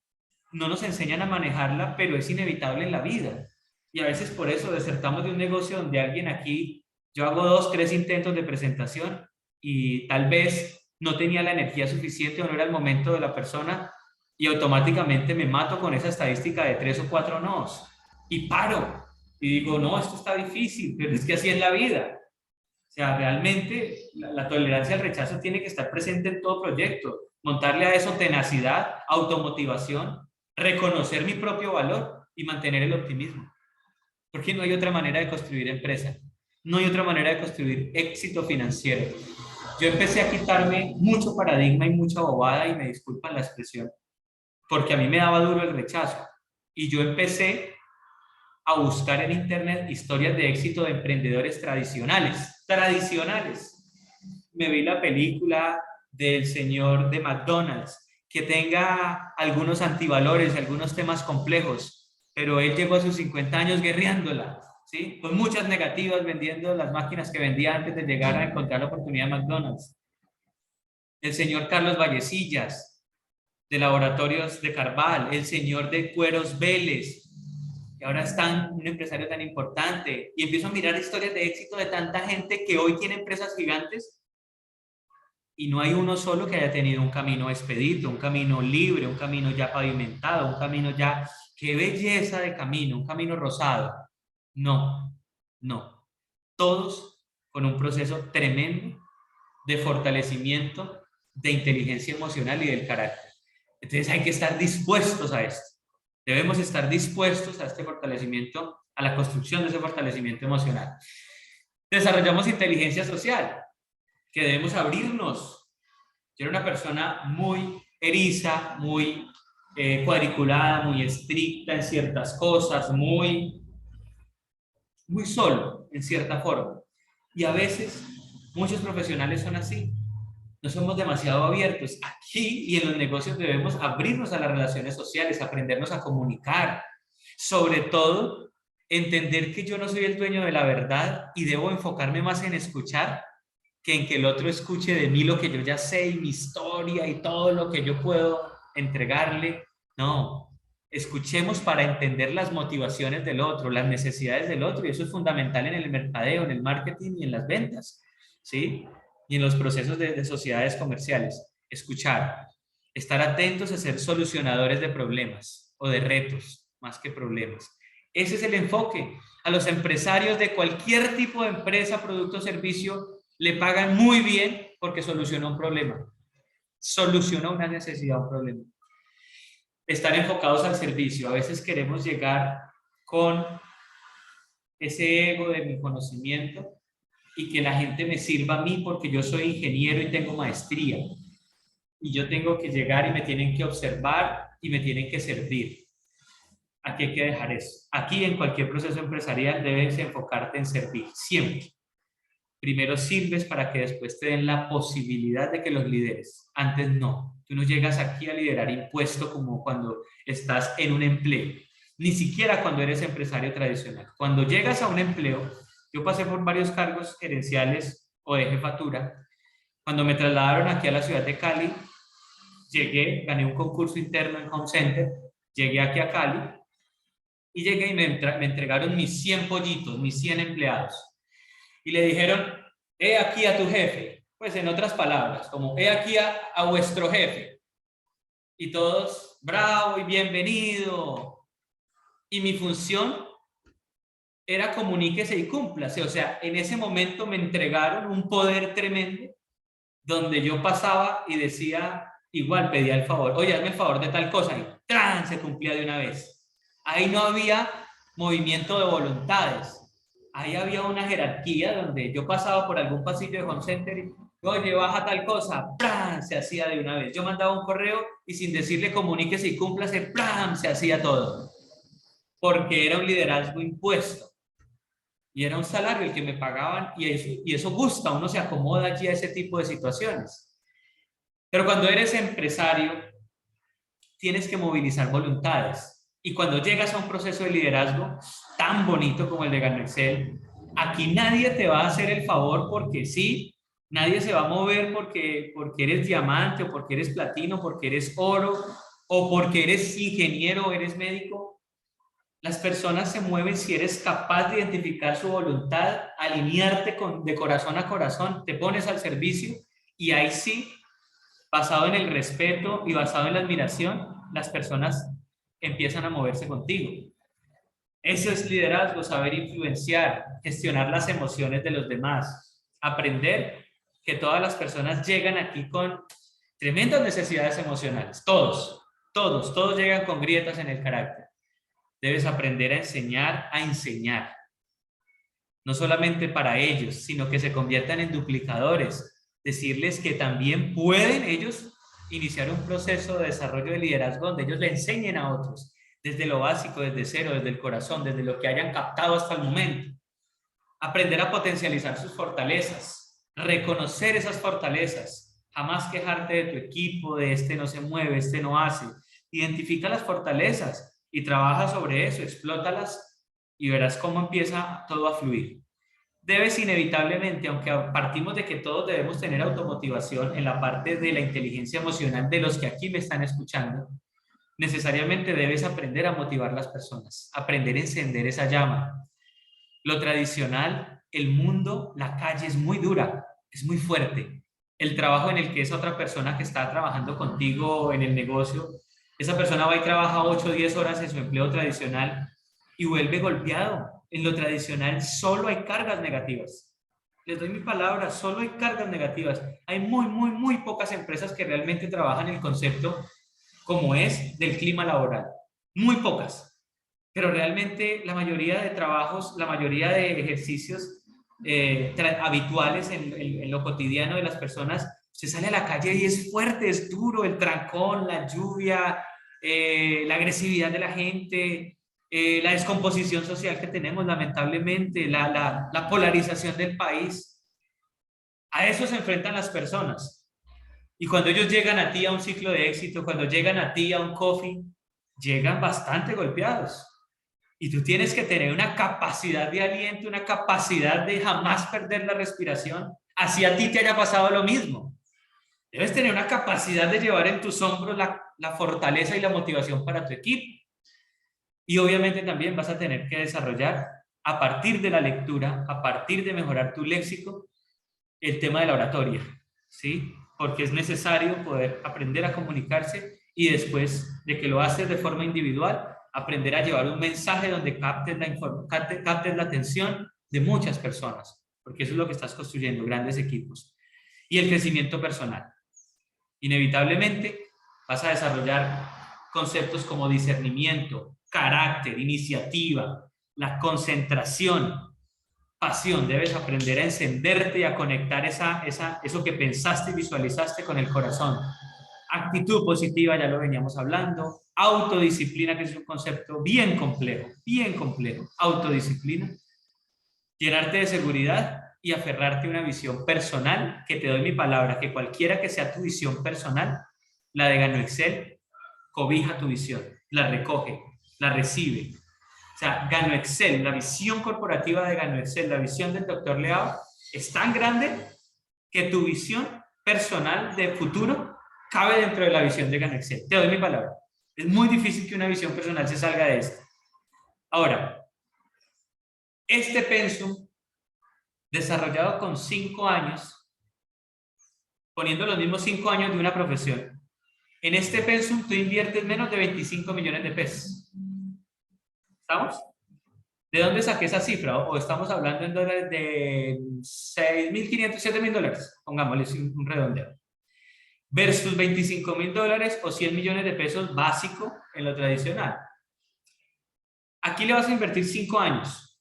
no nos enseñan a manejarla, pero es inevitable en la vida. Y a veces por eso desertamos de un negocio donde alguien aquí, yo hago 2, 3 intentos de presentación y tal vez no tenía la energía suficiente o no era el momento de la persona y automáticamente me mato con esa estadística de 3 o 4 nos y paro y digo, no, esto está difícil, pero es que así es la vida. O sea, realmente la tolerancia al rechazo tiene que estar presente en todo proyecto. Montarle a eso tenacidad, automotivación, reconocer mi propio valor y mantener el optimismo. Porque no hay otra manera de construir empresa. No hay otra manera de construir éxito financiero. Yo empecé a quitarme mucho paradigma y mucha bobada, y me disculpan la expresión, porque a mí me daba duro el rechazo. Y yo empecé a buscar en internet historias de éxito de emprendedores tradicionales. Me vi la película del señor de McDonald's, que tenga algunos antivalores, algunos temas complejos, pero él llegó a sus 50 años guerreándola, ¿sí? Con muchas negativas, vendiendo las máquinas que vendía antes de llegar a encontrar la oportunidad de McDonald's. El señor Carlos Vallecillas, de Laboratorios de Carval, el señor de Cueros Vélez, que ahora es un empresario tan importante, y empiezo a mirar historias de éxito de tanta gente que hoy tiene empresas gigantes y no hay uno solo que haya tenido un camino expedito, un camino libre, un camino ya pavimentado, un camino ya, qué belleza de camino, un camino rosado. No, no. Todos con un proceso tremendo de fortalecimiento, de inteligencia emocional y del carácter. Entonces hay que estar dispuestos a esto. Debemos estar dispuestos a este fortalecimiento, a la construcción de ese fortalecimiento emocional. Desarrollamos inteligencia social, que debemos abrirnos. Yo era una persona muy eriza, muy cuadriculada, muy estricta en ciertas cosas, muy solo en cierta forma. Y a veces muchos profesionales son así. No somos demasiado abiertos. Aquí y en los negocios debemos abrirnos a las relaciones sociales, aprendernos a comunicar. Sobre todo, entender que yo no soy el dueño de la verdad y debo enfocarme más en escuchar que en que el otro escuche de mí lo que yo ya sé y mi historia y todo lo que yo puedo entregarle. No, escuchemos para entender las motivaciones del otro, las necesidades del otro, y eso es fundamental en el mercadeo, en el marketing y en las ventas, ¿sí? Y en los procesos de sociedades comerciales. Escuchar, estar atentos a ser solucionadores de problemas o de retos, más que problemas. Ese es el enfoque. A los empresarios de cualquier tipo de empresa, producto o servicio, le pagan muy bien porque solucionó un problema, solucionó una necesidad, un problema. Estar enfocados al servicio. A veces queremos llegar con ese ego de mi conocimiento y que la gente me sirva a mí porque yo soy ingeniero y tengo maestría. Y yo tengo que llegar y me tienen que observar y me tienen que servir. Aquí hay que dejar eso. Aquí en cualquier proceso empresarial debes enfocarte en servir, siempre. Primero sirves para que después te den la posibilidad de que los lideres. Antes no. Tú no llegas aquí a liderar impuesto como cuando estás en un empleo. Ni siquiera cuando eres empresario tradicional. Cuando llegas a un empleo, yo pasé por varios cargos gerenciales o de jefatura. Cuando me trasladaron aquí a la ciudad de Cali, llegué, gané un concurso interno en Home Center, llegué aquí a Cali y llegué y me entregaron mis 100 pollitos, mis 100 empleados. Y le dijeron, he aquí a tu jefe. Pues en otras palabras, como he aquí a vuestro jefe. Y todos, bravo y bienvenido. Y mi función era comuníquese y cúmplase. O sea, en ese momento me entregaron un poder tremendo donde yo pasaba y decía, igual pedía el favor, oye, hazme el favor de tal cosa. Y ¡tran! Se cumplía de una vez. Ahí no había movimiento de voluntades. ahí había una jerarquía donde yo pasaba por algún pasillo de Home Center y, oye, baja tal cosa, ¡pram! Se hacía de una vez. Yo mandaba un correo y sin decirle comuníquese y cúmplase, ¡pram! Se hacía todo. Porque era un liderazgo impuesto. Y era un salario el que me pagaban y eso gusta, uno se acomoda allí a ese tipo de situaciones. Pero cuando eres empresario, tienes que movilizar voluntades. Y cuando llegas a un proceso de liderazgo tan bonito como el de GanoExcel, aquí nadie te va a hacer el favor porque sí, nadie se va a mover porque eres diamante o porque eres platino, porque eres oro o porque eres ingeniero o eres médico. Las personas se mueven si eres capaz de identificar su voluntad, alinearte de corazón a corazón, te pones al servicio y ahí sí, basado en el respeto y basado en la admiración, las personas empiezan a moverse contigo. Eso es liderazgo, saber influenciar, gestionar las emociones de los demás, aprender que todas las personas llegan aquí con tremendas necesidades emocionales, todos llegan con grietas en el carácter. Debes aprender a enseñar, no solamente para ellos, sino que se conviertan en duplicadores, decirles que también pueden ellos iniciar un proceso de desarrollo de liderazgo donde ellos le enseñen a otros, desde lo básico, desde cero, desde el corazón, desde lo que hayan captado hasta el momento. Aprender a potencializar sus fortalezas, reconocer esas fortalezas, jamás quejarte de tu equipo, de este no se mueve, este no hace. Identifica las fortalezas y trabaja sobre eso, explótalas y verás cómo empieza todo a fluir. Debes inevitablemente, aunque partimos de que todos debemos tener automotivación en la parte de la inteligencia emocional de los que aquí me están escuchando, necesariamente debes aprender a motivar a las personas, aprender a encender esa llama. Lo tradicional, el mundo, la calle es muy dura, es muy fuerte. El trabajo en el que esa otra persona que está trabajando contigo en el negocio, esa persona va y trabaja 8 o 10 horas en su empleo tradicional y vuelve golpeado. En lo tradicional solo hay cargas negativas. Les doy mi palabra, solo hay cargas negativas. Hay muy pocas empresas que realmente trabajan el concepto como es del clima laboral. Muy pocas. Pero realmente la mayoría de trabajos, la mayoría de ejercicios habituales en lo cotidiano de las personas, se sale a la calle y es fuerte, es duro, el trancón, la lluvia, la agresividad de la gente, la descomposición social que tenemos lamentablemente, la polarización del país. A eso se enfrentan las personas. Y cuando ellos llegan a ti a un ciclo de éxito, cuando llegan a ti a un coffee, llegan bastante golpeados. Y tú tienes que tener una capacidad de aliento, una capacidad de jamás perder la respiración, así a ti te haya pasado lo mismo. Debes tener una capacidad de llevar en tus hombros la fortaleza y la motivación para tu equipo. Y obviamente también vas a tener que desarrollar, a partir de la lectura, a partir de mejorar tu léxico, el tema de la oratoria, ¿sí? Porque es necesario poder aprender a comunicarse y después de que lo haces de forma individual, aprender a llevar un mensaje donde captes la atención de muchas personas, porque eso es lo que estás construyendo, grandes equipos. Y el crecimiento personal. Inevitablemente vas a desarrollar conceptos como discernimiento, carácter, iniciativa, la concentración, pasión. Debes aprender a encenderte y a conectar eso que pensaste y visualizaste con el corazón. Actitud positiva, ya lo veníamos hablando. Autodisciplina, que es un concepto bien complejo, autodisciplina. Llenarte de seguridad y aferrarte a una visión personal, que te doy mi palabra, que cualquiera que sea tu visión personal, la de GanoExcel cobija tu visión, la recoge, la recibe. O sea, GanoExcel, la visión corporativa de GanoExcel, la visión del Dr. Leao, es tan grande que tu visión personal de futuro cabe dentro de la visión de GanoExcel. Te doy mi palabra. Es muy difícil que una visión personal se salga de esto. Ahora, este pensum, desarrollado con 5 años, poniendo los mismos 5 años de una profesión, en este pensum tú inviertes menos de 25 millones de pesos. ¿Estamos? ¿De dónde saqué esa cifra? ¿O estamos hablando en dólares de 6.500, 7.000 dólares? Pongámosle un redondeo. Versus 25.000 dólares o 100 millones de pesos básico en lo tradicional. Aquí le vas a invertir 5 años.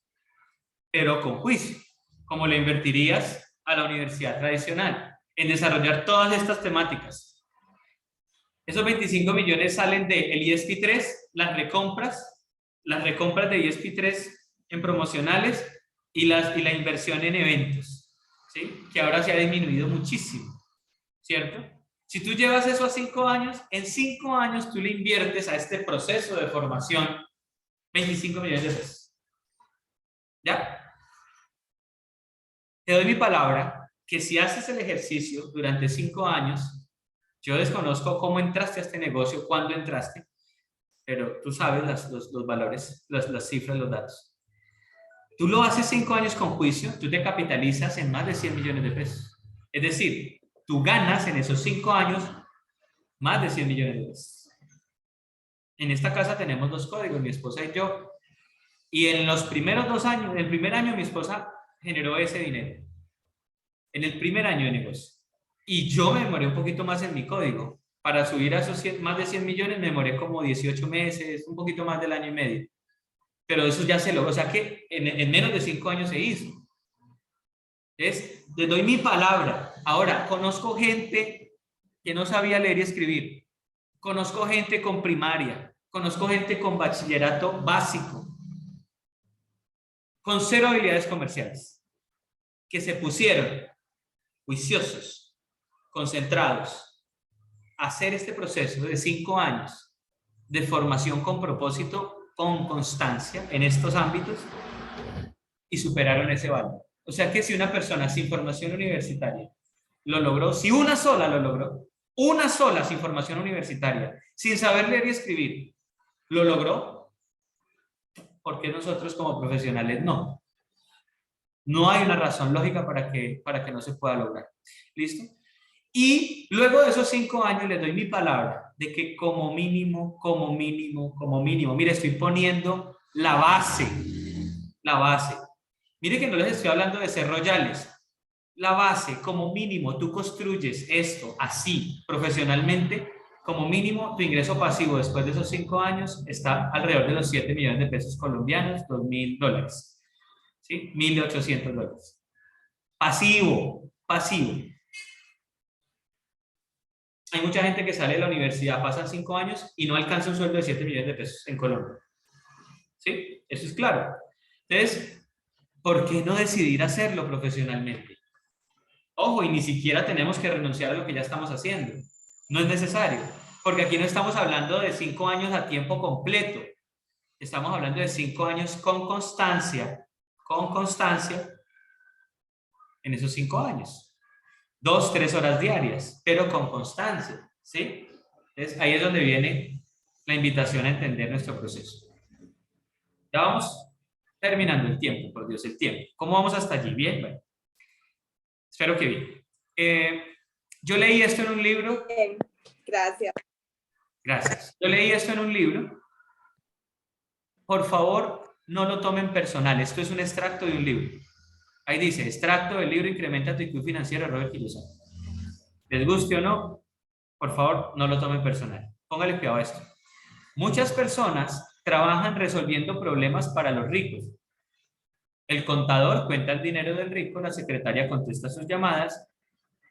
pero con juicio, como le invertirías a la universidad tradicional, en desarrollar todas estas temáticas. Esos 25 millones salen del ISP3, las recompras de ISP3 en promocionales y la inversión en eventos, ¿sí? Que ahora se ha disminuido muchísimo, ¿cierto? Si tú llevas eso a 5 años, en 5 años tú le inviertes a este proceso de formación 25 millones de pesos. ¿Ya? Te doy mi palabra que si haces el ejercicio durante 5 años, yo desconozco cómo entraste a este negocio, cuándo entraste, pero tú sabes los valores, las cifras, los datos. Tú lo haces 5 años con juicio, tú te capitalizas en más de 100 millones de pesos. Es decir, tú ganas en esos 5 años más de 100 millones de pesos. En esta casa tenemos 2 códigos, mi esposa y yo. Y en los primeros 2 años, en el primer año mi esposa generó ese dinero. En el primer año de negocio. Y yo me demoré un poquito más en mi código. Para subir a esos más de 100 millones me demoré como 18 meses, un poquito más del año y medio. Pero eso ya se logró. O sea que en menos de 5 años se hizo. Les doy mi palabra. Ahora, conozco gente que no sabía leer y escribir. Conozco gente con primaria. Conozco gente con bachillerato básico. Con 0 habilidades comerciales. Que se pusieron juiciosos, concentrados, a hacer este proceso de 5 años de formación con propósito, con constancia en estos ámbitos y superaron ese valor. O sea que si una persona sin formación universitaria lo logró, si una sola lo logró, una sola sin formación universitaria, sin saber leer y escribir, lo logró, ¿por qué nosotros como profesionales no? No hay una razón lógica para que no se pueda lograr. ¿Listo? Y luego de esos 5 años les doy mi palabra de que como mínimo, mire, estoy poniendo la base. Mire que no les estoy hablando de ser royales. La base, como mínimo, tú construyes esto así, profesionalmente, como mínimo, tu ingreso pasivo después de esos 5 años está alrededor de los 7 millones de pesos colombianos, $2.000. ¿Sí? $1.800. Pasivo. Hay mucha gente que sale de la universidad, pasan 5 años y no alcanza un sueldo de 7 millones de pesos en Colombia. ¿Sí? Eso es claro. Entonces, ¿por qué no decidir hacerlo profesionalmente? Ojo, y ni siquiera tenemos que renunciar a lo que ya estamos haciendo. No es necesario. Porque aquí no estamos hablando de 5 años a tiempo completo. Estamos hablando de 5 años con constancia en esos 5 años. 2, 3 horas diarias, pero con constancia, ¿sí? Entonces, ahí es donde viene la invitación a entender nuestro proceso. Ya vamos terminando el tiempo, por Dios, el tiempo. ¿Cómo vamos hasta allí? Bien, bueno. Espero que bien. Yo leí esto en un libro. Gracias. Gracias. Yo leí esto en un libro. Por favor, no lo tomen personal. Esto es un extracto de un libro. Ahí dice, extracto del libro Incrementa tu IQ financiero, Robert Kiyosaki. Les guste o no, por favor, no lo tomen personal. Póngale cuidado a esto. Muchas personas trabajan resolviendo problemas para los ricos. El contador cuenta el dinero del rico, la secretaria contesta sus llamadas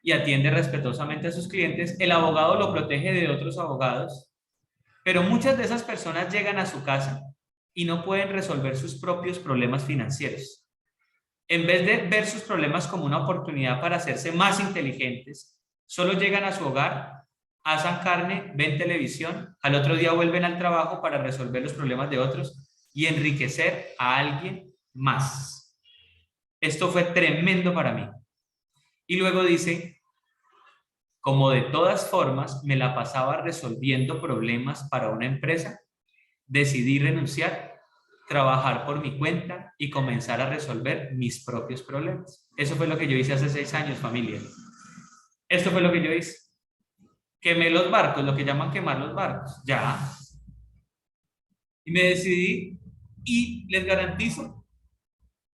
y atiende respetuosamente a sus clientes. El abogado lo protege de otros abogados. Pero muchas de esas personas llegan a su casa y no pueden resolver sus propios problemas financieros. En vez de ver sus problemas como una oportunidad para hacerse más inteligentes, solo llegan a su hogar, asan carne, ven televisión, al otro día vuelven al trabajo para resolver los problemas de otros y enriquecer a alguien más. Esto fue tremendo para mí. Y luego dice, como de todas formas me la pasaba resolviendo problemas para una empresa, decidí renunciar, trabajar por mi cuenta y comenzar a resolver mis propios problemas. Eso fue lo que yo hice hace 6 años, familia. Esto fue lo que yo hice. Quemé los barcos, lo que llaman quemar los barcos. Ya. Y me decidí y les garantizo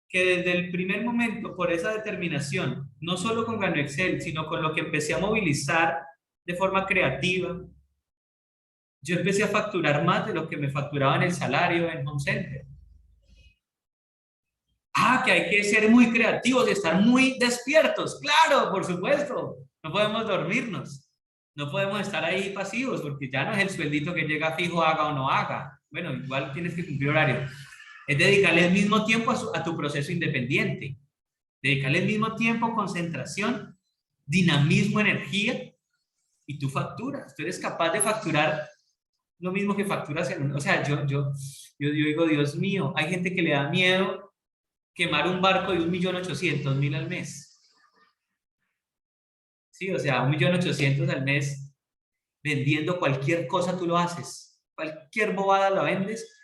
que desde el primer momento, por esa determinación, no solo con Gano Excel, sino con lo que empecé a movilizar de forma creativa, yo empecé a facturar más de lo que me facturaba en el salario en Home Center. Ah, que hay que ser muy creativos y estar muy despiertos. Claro, por supuesto. No podemos dormirnos. No podemos estar ahí pasivos porque ya no es el sueldito que llega fijo, haga o no haga. Bueno, igual tienes que cumplir horario. Es dedicarle el mismo tiempo a tu proceso independiente. Dedicarle el mismo tiempo, concentración, dinamismo, energía, y tú facturas. Tú eres capaz de facturar lo mismo que facturas en... O sea, yo digo, Dios mío, hay gente que le da miedo quemar un barco de 1.800.000 al mes. Sí, o sea, 1.800.000 al mes, vendiendo cualquier cosa tú lo haces. Cualquier bobada la vendes,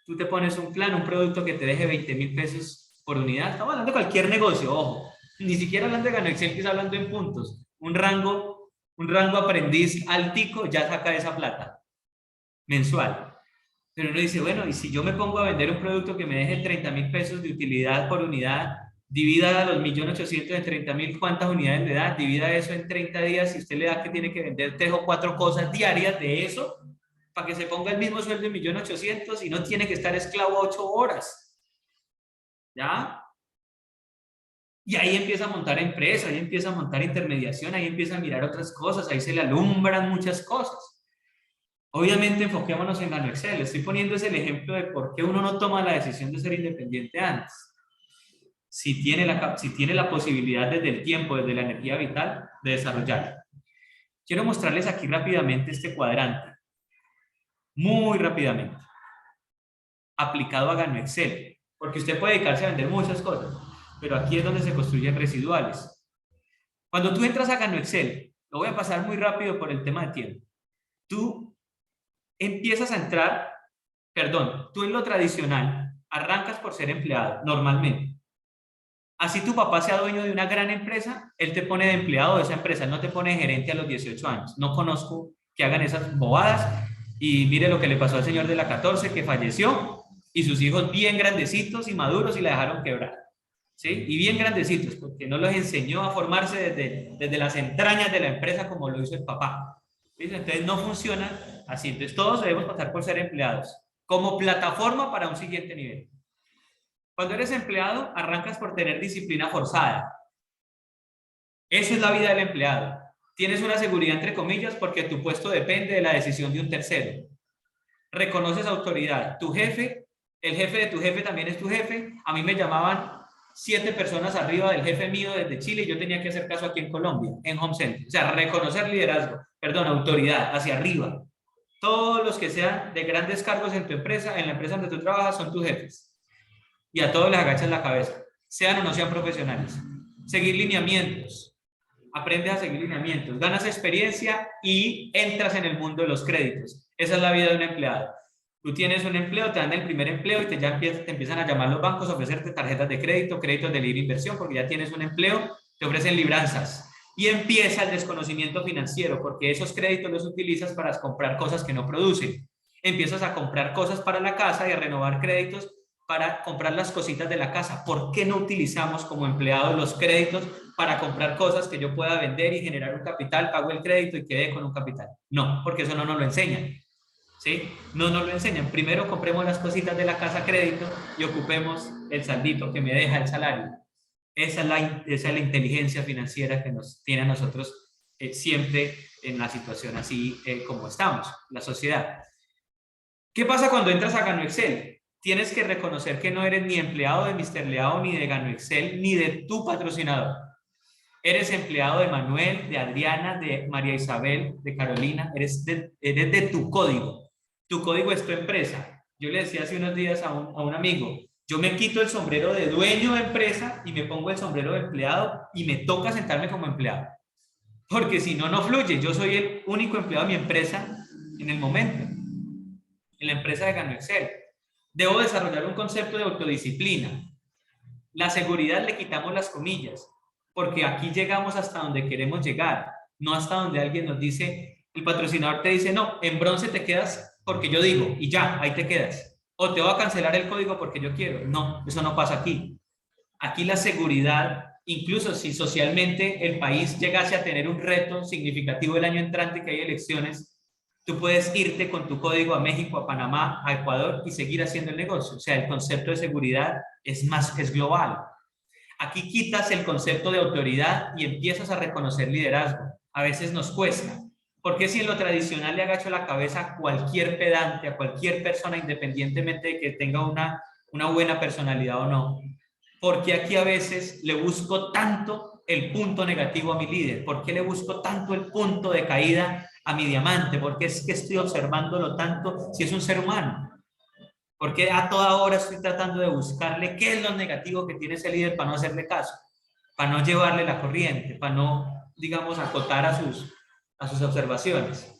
tú te pones un plan, un producto que te deje 20.000 pesos por unidad. Estamos hablando de cualquier negocio, ojo. Ni siquiera hablando de GanoExcel, que es hablando en puntos. Un rango aprendiz altico ya saca esa plata mensual. Pero uno dice, bueno, y si yo me pongo a vender un producto que me deje 30.000 pesos de utilidad por unidad, divida los 1.800.000 en 30.000, ¿cuántas unidades le da? Divida eso en 30 días y usted le da que tiene que vender 3 o 4 cosas diarias de eso para que se ponga el mismo sueldo de 1.800.000 y no tiene que estar esclavo 8 horas. ¿Ya? Y ahí empieza a montar empresa, ahí empieza a montar intermediación, ahí empieza a mirar otras cosas, ahí se le alumbran muchas cosas. Obviamente enfoquémonos en GanoExcel. Estoy poniendo ese el ejemplo de por qué uno no toma la decisión de ser independiente antes. Si tiene la posibilidad desde el tiempo, desde la energía vital, de desarrollarla. Quiero mostrarles aquí rápidamente este cuadrante. Muy rápidamente. Aplicado a GanoExcel. Porque usted puede dedicarse a vender muchas cosas. Pero aquí es donde se construyen residuales. Cuando tú entras a GanoExcel, lo voy a pasar muy rápido por el tema de tiempo. Tú empiezas a entrar, tú en lo tradicional arrancas por ser empleado, normalmente. Así tu papá sea dueño de una gran empresa, él te pone de empleado de esa empresa, él no te pone de gerente a los 18 años. No conozco que hagan esas bobadas y mire lo que le pasó al señor de la 14 que falleció y sus hijos bien grandecitos y maduros y la dejaron quebrar. ¿Sí? Y bien grandecitos, porque no los enseñó a formarse desde las entrañas de la empresa como lo hizo el papá. ¿Sí? Entonces no funciona así. Entonces todos debemos pasar por ser empleados como plataforma para un siguiente nivel. Cuando eres empleado, arrancas por tener disciplina forzada. Eso es la vida del empleado. Tienes una seguridad entre comillas porque tu puesto depende de la decisión de un tercero. Reconoces autoridad. Tu jefe, el jefe de tu jefe también es tu jefe. A mí me llamaban 7 personas arriba del jefe mío desde Chile y yo tenía que hacer caso aquí en Colombia, en Home Center. O sea, reconocer liderazgo, autoridad, hacia arriba. Todos los que sean de grandes cargos en tu empresa, en la empresa donde tú trabajas, son tus jefes. Y a todos les agachas la cabeza, sean o no sean profesionales. Seguir lineamientos. Aprendes a seguir lineamientos, ganas experiencia y entras en el mundo de los créditos. Esa es la vida de un empleado. Tú tienes un empleo, te dan el primer empleo y te empiezan a llamar los bancos a ofrecerte tarjetas de crédito, créditos de libre inversión, porque ya tienes un empleo, te ofrecen libranzas. Y empieza el desconocimiento financiero, porque esos créditos los utilizas para comprar cosas que no producen. Empiezas a comprar cosas para la casa y a renovar créditos para comprar las cositas de la casa. ¿Por qué no utilizamos como empleados los créditos para comprar cosas que yo pueda vender y generar un capital, pago el crédito y quede con un capital? No, porque eso no nos lo enseñan. ¿Sí? No nos lo enseñan. Primero compremos las cositas de la casa a crédito y ocupemos el saldito que me deja el salario. Esa es la inteligencia financiera que nos tiene a nosotros siempre en la situación así como estamos, la sociedad. ¿Qué pasa cuando entras a GanoExcel? Tienes que reconocer que no eres ni empleado de Mr. Leao, ni de GanoExcel, ni de tu patrocinador. Eres empleado de Manuel, de Adriana, de María Isabel, de Carolina. Eres de tu código. Tu código es tu empresa. Yo le decía hace unos días a un amigo, yo me quito el sombrero de dueño de empresa y me pongo el sombrero de empleado y me toca sentarme como empleado. Porque si no, no fluye. Yo soy el único empleado de mi empresa en el momento. En la empresa de GanoExcel. Debo desarrollar un concepto de autodisciplina. La seguridad le quitamos las comillas, porque aquí llegamos hasta donde queremos llegar, no hasta donde alguien nos dice, el patrocinador te dice, no, en bronce te quedas porque yo digo, y ya, ahí te quedas. O te voy a cancelar el código porque yo quiero. No, eso no pasa aquí. Aquí la seguridad, incluso si socialmente el país llegase a tener un reto significativo el año entrante, que hay elecciones, Tú puedes irte con tu código a México, a Panamá, a Ecuador y seguir haciendo el negocio. O sea, el concepto de seguridad es global. Aquí quitas el concepto de autoridad y empiezas a reconocer liderazgo. A veces nos cuesta. Porque si en lo tradicional le agacho la cabeza a cualquier pedante, a cualquier persona, independientemente de que tenga una buena personalidad o no? Porque aquí a veces le busco tanto el punto negativo a mi líder. ¿Por qué le busco tanto el punto de caída a mi diamante? Porque es que estoy observándolo tanto si es un ser humano. Porque a toda hora estoy tratando de buscarle qué es lo negativo que tiene ese líder para no hacerle caso, para no llevarle la corriente, para no, digamos, acotar a sus observaciones.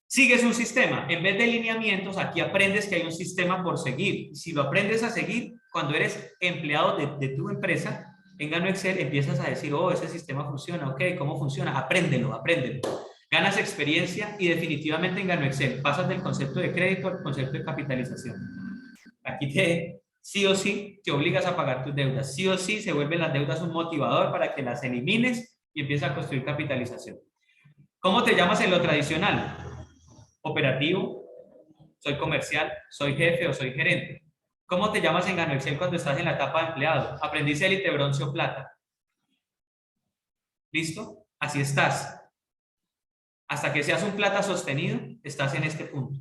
Sigues un sistema. En vez de lineamientos, aquí aprendes que hay un sistema por seguir. Si lo aprendes a seguir, cuando eres empleado de tu empresa, en Gano Excel empiezas a decir, oh, ese sistema funciona, ok, ¿cómo funciona? Apréndelo. Ganas experiencia y definitivamente en Gano Excel pasas del concepto de crédito al concepto de capitalización. Aquí sí o sí te obligas a pagar tus deudas. Sí o sí se vuelven las deudas un motivador para que las elimines y empieces a construir capitalización. ¿Cómo te llamas en lo tradicional? Operativo, soy comercial, soy jefe o soy gerente. ¿Cómo te llamas en Gano Excel cuando estás en la etapa de empleado? Aprendiz élite, bronce o plata. ¿Listo? Así estás. Hasta que seas un plata sostenido, estás en este punto.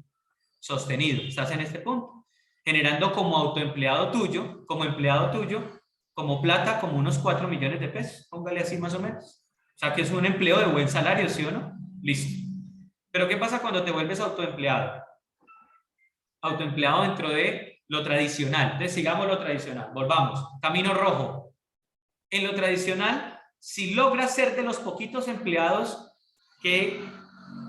Sostenido, estás en este punto. Generando como autoempleado tuyo, como empleado tuyo, como plata, como unos 4 millones de pesos. Póngale así más o menos. O sea que es un empleo de buen salario, ¿sí o no? Listo. Pero ¿qué pasa cuando te vuelves autoempleado? Autoempleado dentro de lo tradicional. Entonces sigamos lo tradicional. Volvamos. Camino rojo. En lo tradicional, si logras ser de los poquitos empleados que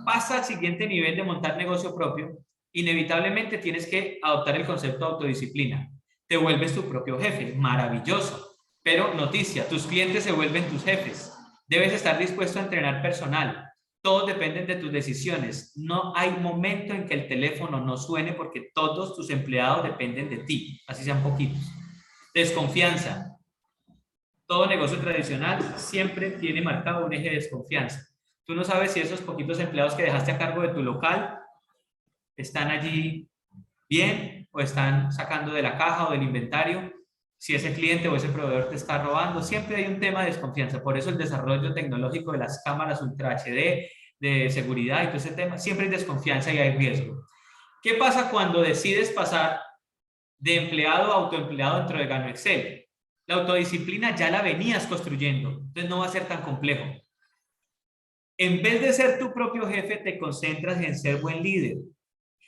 pasa al siguiente nivel de montar negocio propio, inevitablemente tienes que adoptar el concepto de autodisciplina. Te vuelves tu propio jefe. Maravilloso. Pero noticia, tus clientes se vuelven tus jefes. Debes estar dispuesto a entrenar personal. Todos dependen de tus decisiones. No hay momento en que el teléfono no suene porque todos tus empleados dependen de ti, así sean poquitos. Desconfianza. Todo negocio tradicional siempre tiene marcado un eje de desconfianza. Tú no sabes si esos poquitos empleados que dejaste a cargo de tu local están allí bien o están sacando de la caja o del inventario. Si ese cliente o ese proveedor te está robando, siempre hay un tema de desconfianza. Por eso el desarrollo tecnológico de las cámaras Ultra HD, de seguridad y todo ese tema, siempre hay desconfianza y hay riesgo. ¿Qué pasa cuando decides pasar de empleado a autoempleado dentro de Gano Excel? La autodisciplina ya la venías construyendo, entonces no va a ser tan complejo. En vez de ser tu propio jefe, te concentras en ser buen líder.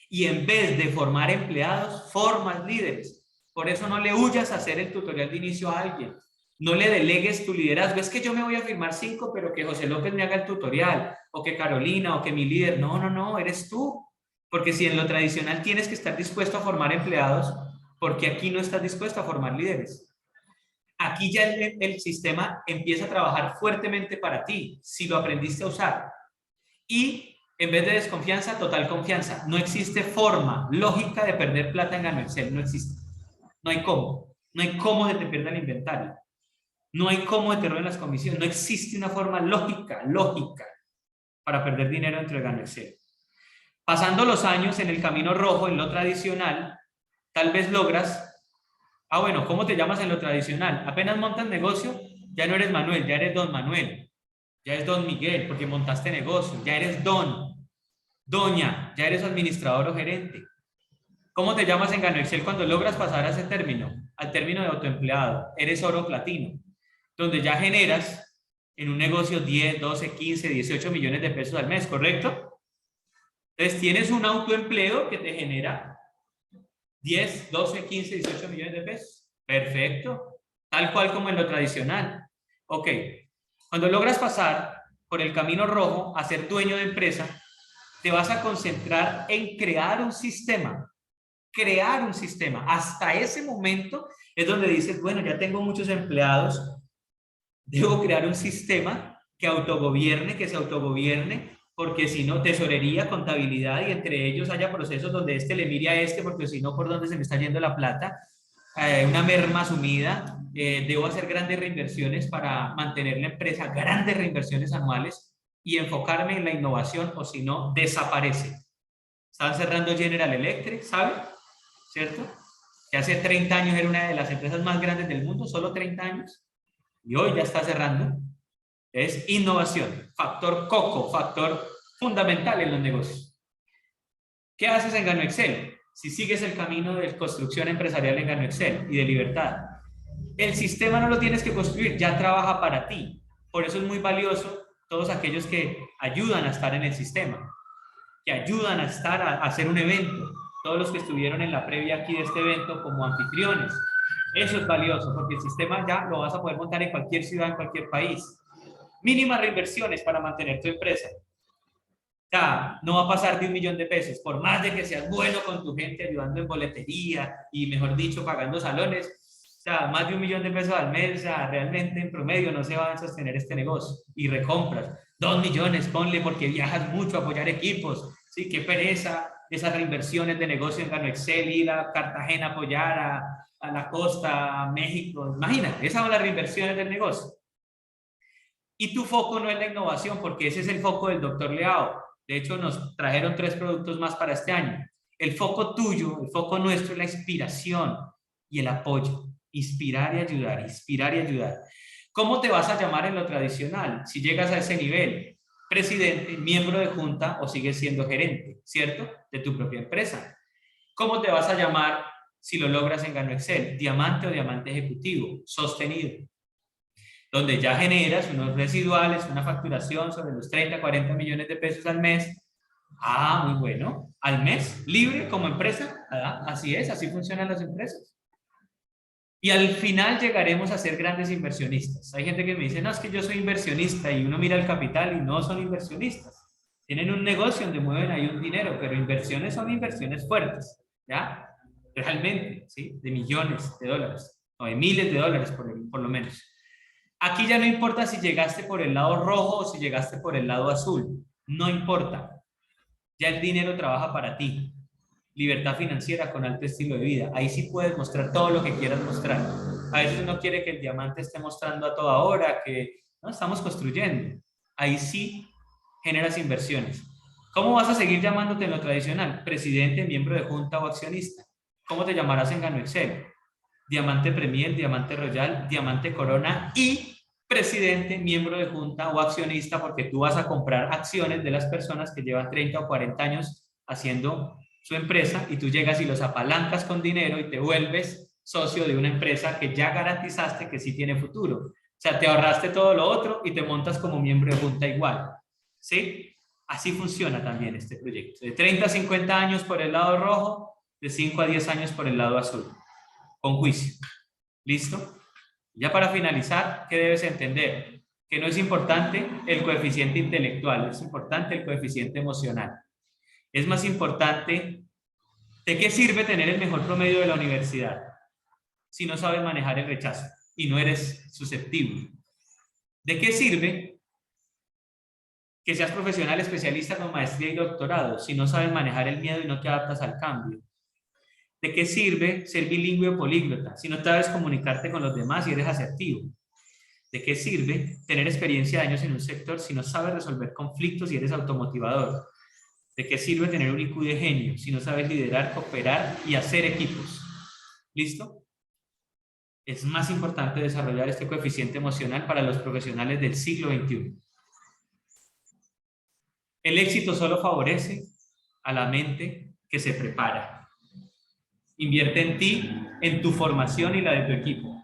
Y en vez de formar empleados, formas líderes. Por eso no le huyas a hacer el tutorial de inicio a alguien. No le delegues tu liderazgo. Es que yo me voy a firmar 5, pero que José López me haga el tutorial. O que Carolina, o que mi líder. No, no, no, eres tú. Porque si en lo tradicional tienes que estar dispuesto a formar empleados, porque aquí no estás dispuesto a formar líderes. Aquí ya el sistema empieza a trabajar fuertemente para ti, si lo aprendiste a usar. Y en vez de desconfianza, total confianza. No existe forma lógica de perder plata en Gano Excel. No existe. No hay cómo. No hay cómo de te pierda el inventario. No hay cómo de te roben las comisiones. No existe una forma lógica para perder dinero dentro de Gano Excel. Pasando los años en el camino rojo, en lo tradicional, tal vez logras... Ah, bueno, ¿cómo te llamas en lo tradicional? Apenas montas negocio, ya no eres Manuel, ya eres Don Manuel. Ya eres Don Miguel, porque montaste negocio. Ya eres Don. Doña, ya eres administrador o gerente. ¿Cómo te llamas en Gano Excel cuando logras pasar a ese término? Al término de autoempleado. Eres oro platino, donde ya generas en un negocio 10, 12, 15, 18 millones de pesos al mes, ¿correcto? Entonces tienes un autoempleo que te genera 10, 12, 15, 18 millones de pesos. Perfecto. Tal cual como en lo tradicional. Ok. Cuando logras pasar por el camino rojo a ser dueño de empresa, te vas a concentrar en crear un sistema. Crear un sistema. Hasta ese momento es donde dices, bueno, ya tengo muchos empleados, debo crear un sistema que autogobierne, que se autogobierne, porque si no, tesorería, contabilidad, y entre ellos haya procesos donde este le mire a este, porque si no, ¿por dónde se me está yendo la plata? Una merma asumida. Debo hacer grandes reinversiones para mantener la empresa, grandes reinversiones anuales, y enfocarme en la innovación, o si no, desaparece. Están cerrando General Electric, ¿sabe? ¿Cierto? Que hace 30 años era una de las empresas más grandes del mundo, solo 30 años, y hoy ya está cerrando. Es innovación, factor coco, factor fundamental en los negocios. ¿Qué haces en Gano Excel? Si sigues el camino de construcción empresarial en Gano Excel y de libertad, el sistema no lo tienes que construir, ya trabaja para ti. Por eso es muy valioso todos aquellos que ayudan a estar en el sistema, que ayudan a estar a hacer un evento, todos los que estuvieron en la previa aquí de este evento como anfitriones. Eso es valioso porque el sistema ya lo vas a poder montar en cualquier ciudad, en cualquier país. Mínimas reinversiones para mantener tu empresa. O sea, no va a pasar de $1.000.000 pesos, por más de que seas bueno con tu gente ayudando en boletería y, mejor dicho, pagando salones. O sea, más de $1.000.000 pesos al mes, o sea, realmente en promedio no se va a sostener este negocio. Y recompras, 2 millones, ponle, porque viajas mucho a apoyar equipos. Sí, qué pereza esas reinversiones de negocio en Gano Excel, ir a Cartagena a apoyar a la costa, a México. Imagínate, esas son las reinversiones del negocio. Y tu foco no es la innovación, porque ese es el foco del doctor Leao. De hecho, nos trajeron 3 productos más para este año. El foco tuyo, el foco nuestro es la inspiración y el apoyo. Inspirar y ayudar, inspirar y ayudar. ¿Cómo te vas a llamar en lo tradicional? Si llegas a ese nivel, presidente, miembro de junta o sigues siendo gerente, ¿cierto? De tu propia empresa. ¿Cómo te vas a llamar si lo logras en Gano Excel? Diamante o diamante ejecutivo, sostenido, donde ya generas unos residuales, una facturación sobre los 30, 40 millones de pesos al mes. Ah, muy bueno. Al mes, libre como empresa. Ah, así es, así funcionan las empresas. Y al final llegaremos a ser grandes inversionistas. Hay gente que me dice, no, es que yo soy inversionista, y uno mira el capital y no son inversionistas. Tienen un negocio donde mueven ahí un dinero, pero inversiones son inversiones fuertes, ¿ya? Realmente, ¿sí? De millones de dólares, o de miles de dólares por lo menos. Aquí ya no importa si llegaste por el lado rojo o si llegaste por el lado azul. No importa. Ya el dinero trabaja para ti. Libertad financiera con alto estilo de vida. Ahí sí puedes mostrar todo lo que quieras mostrar. A veces uno quiere que el diamante esté mostrando a toda hora, que no estamos construyendo. Ahí sí generas inversiones. ¿Cómo vas a seguir llamándote en lo tradicional? Presidente, miembro de junta o accionista. ¿Cómo te llamarás en Gano Excel? Diamante Premier, Diamante Royal, Diamante Corona y presidente, miembro de junta o accionista, porque tú vas a comprar acciones de las personas que llevan 30 o 40 años haciendo su empresa y tú llegas y los apalancas con dinero y te vuelves socio de una empresa que ya garantizaste que sí tiene futuro. O sea, te ahorraste todo lo otro y te montas como miembro de junta igual. ¿Sí? Así funciona también este proyecto. De 30 a 50 años por el lado rojo, de 5 a 10 años por el lado azul. Con juicio. ¿Listo? Ya para finalizar, ¿qué debes entender? Que no es importante el coeficiente intelectual, es importante el coeficiente emocional. Es más importante, ¿de qué sirve tener el mejor promedio de la universidad si no sabes manejar el rechazo y no eres susceptible? ¿De qué sirve que seas profesional especialista con maestría y doctorado si no sabes manejar el miedo y no te adaptas al cambio? ¿De qué sirve ser bilingüe o políglota si no sabes comunicarte con los demás y eres asertivo? ¿De qué sirve tener experiencia de años en un sector si no sabes resolver conflictos y eres automotivador? ¿De qué sirve tener un IQ de genio si no sabes liderar, cooperar y hacer equipos? ¿Listo? Es más importante desarrollar este coeficiente emocional para los profesionales del siglo XXI. El éxito solo favorece a la mente que se prepara. Invierte en ti, en tu formación y la de tu equipo.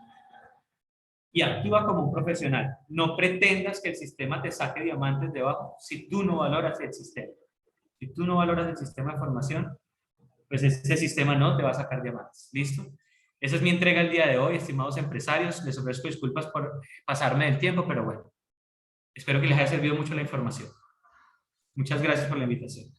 Y actúa como un profesional. No pretendas que el sistema te saque diamantes debajo si tú no valoras el sistema. Si tú no valoras el sistema de formación, pues ese sistema no te va a sacar diamantes. ¿Listo? Esa es mi entrega el día de hoy, estimados empresarios. Les ofrezco disculpas por pasarme del tiempo, pero bueno, espero que les haya servido mucho la información. Muchas gracias por la invitación.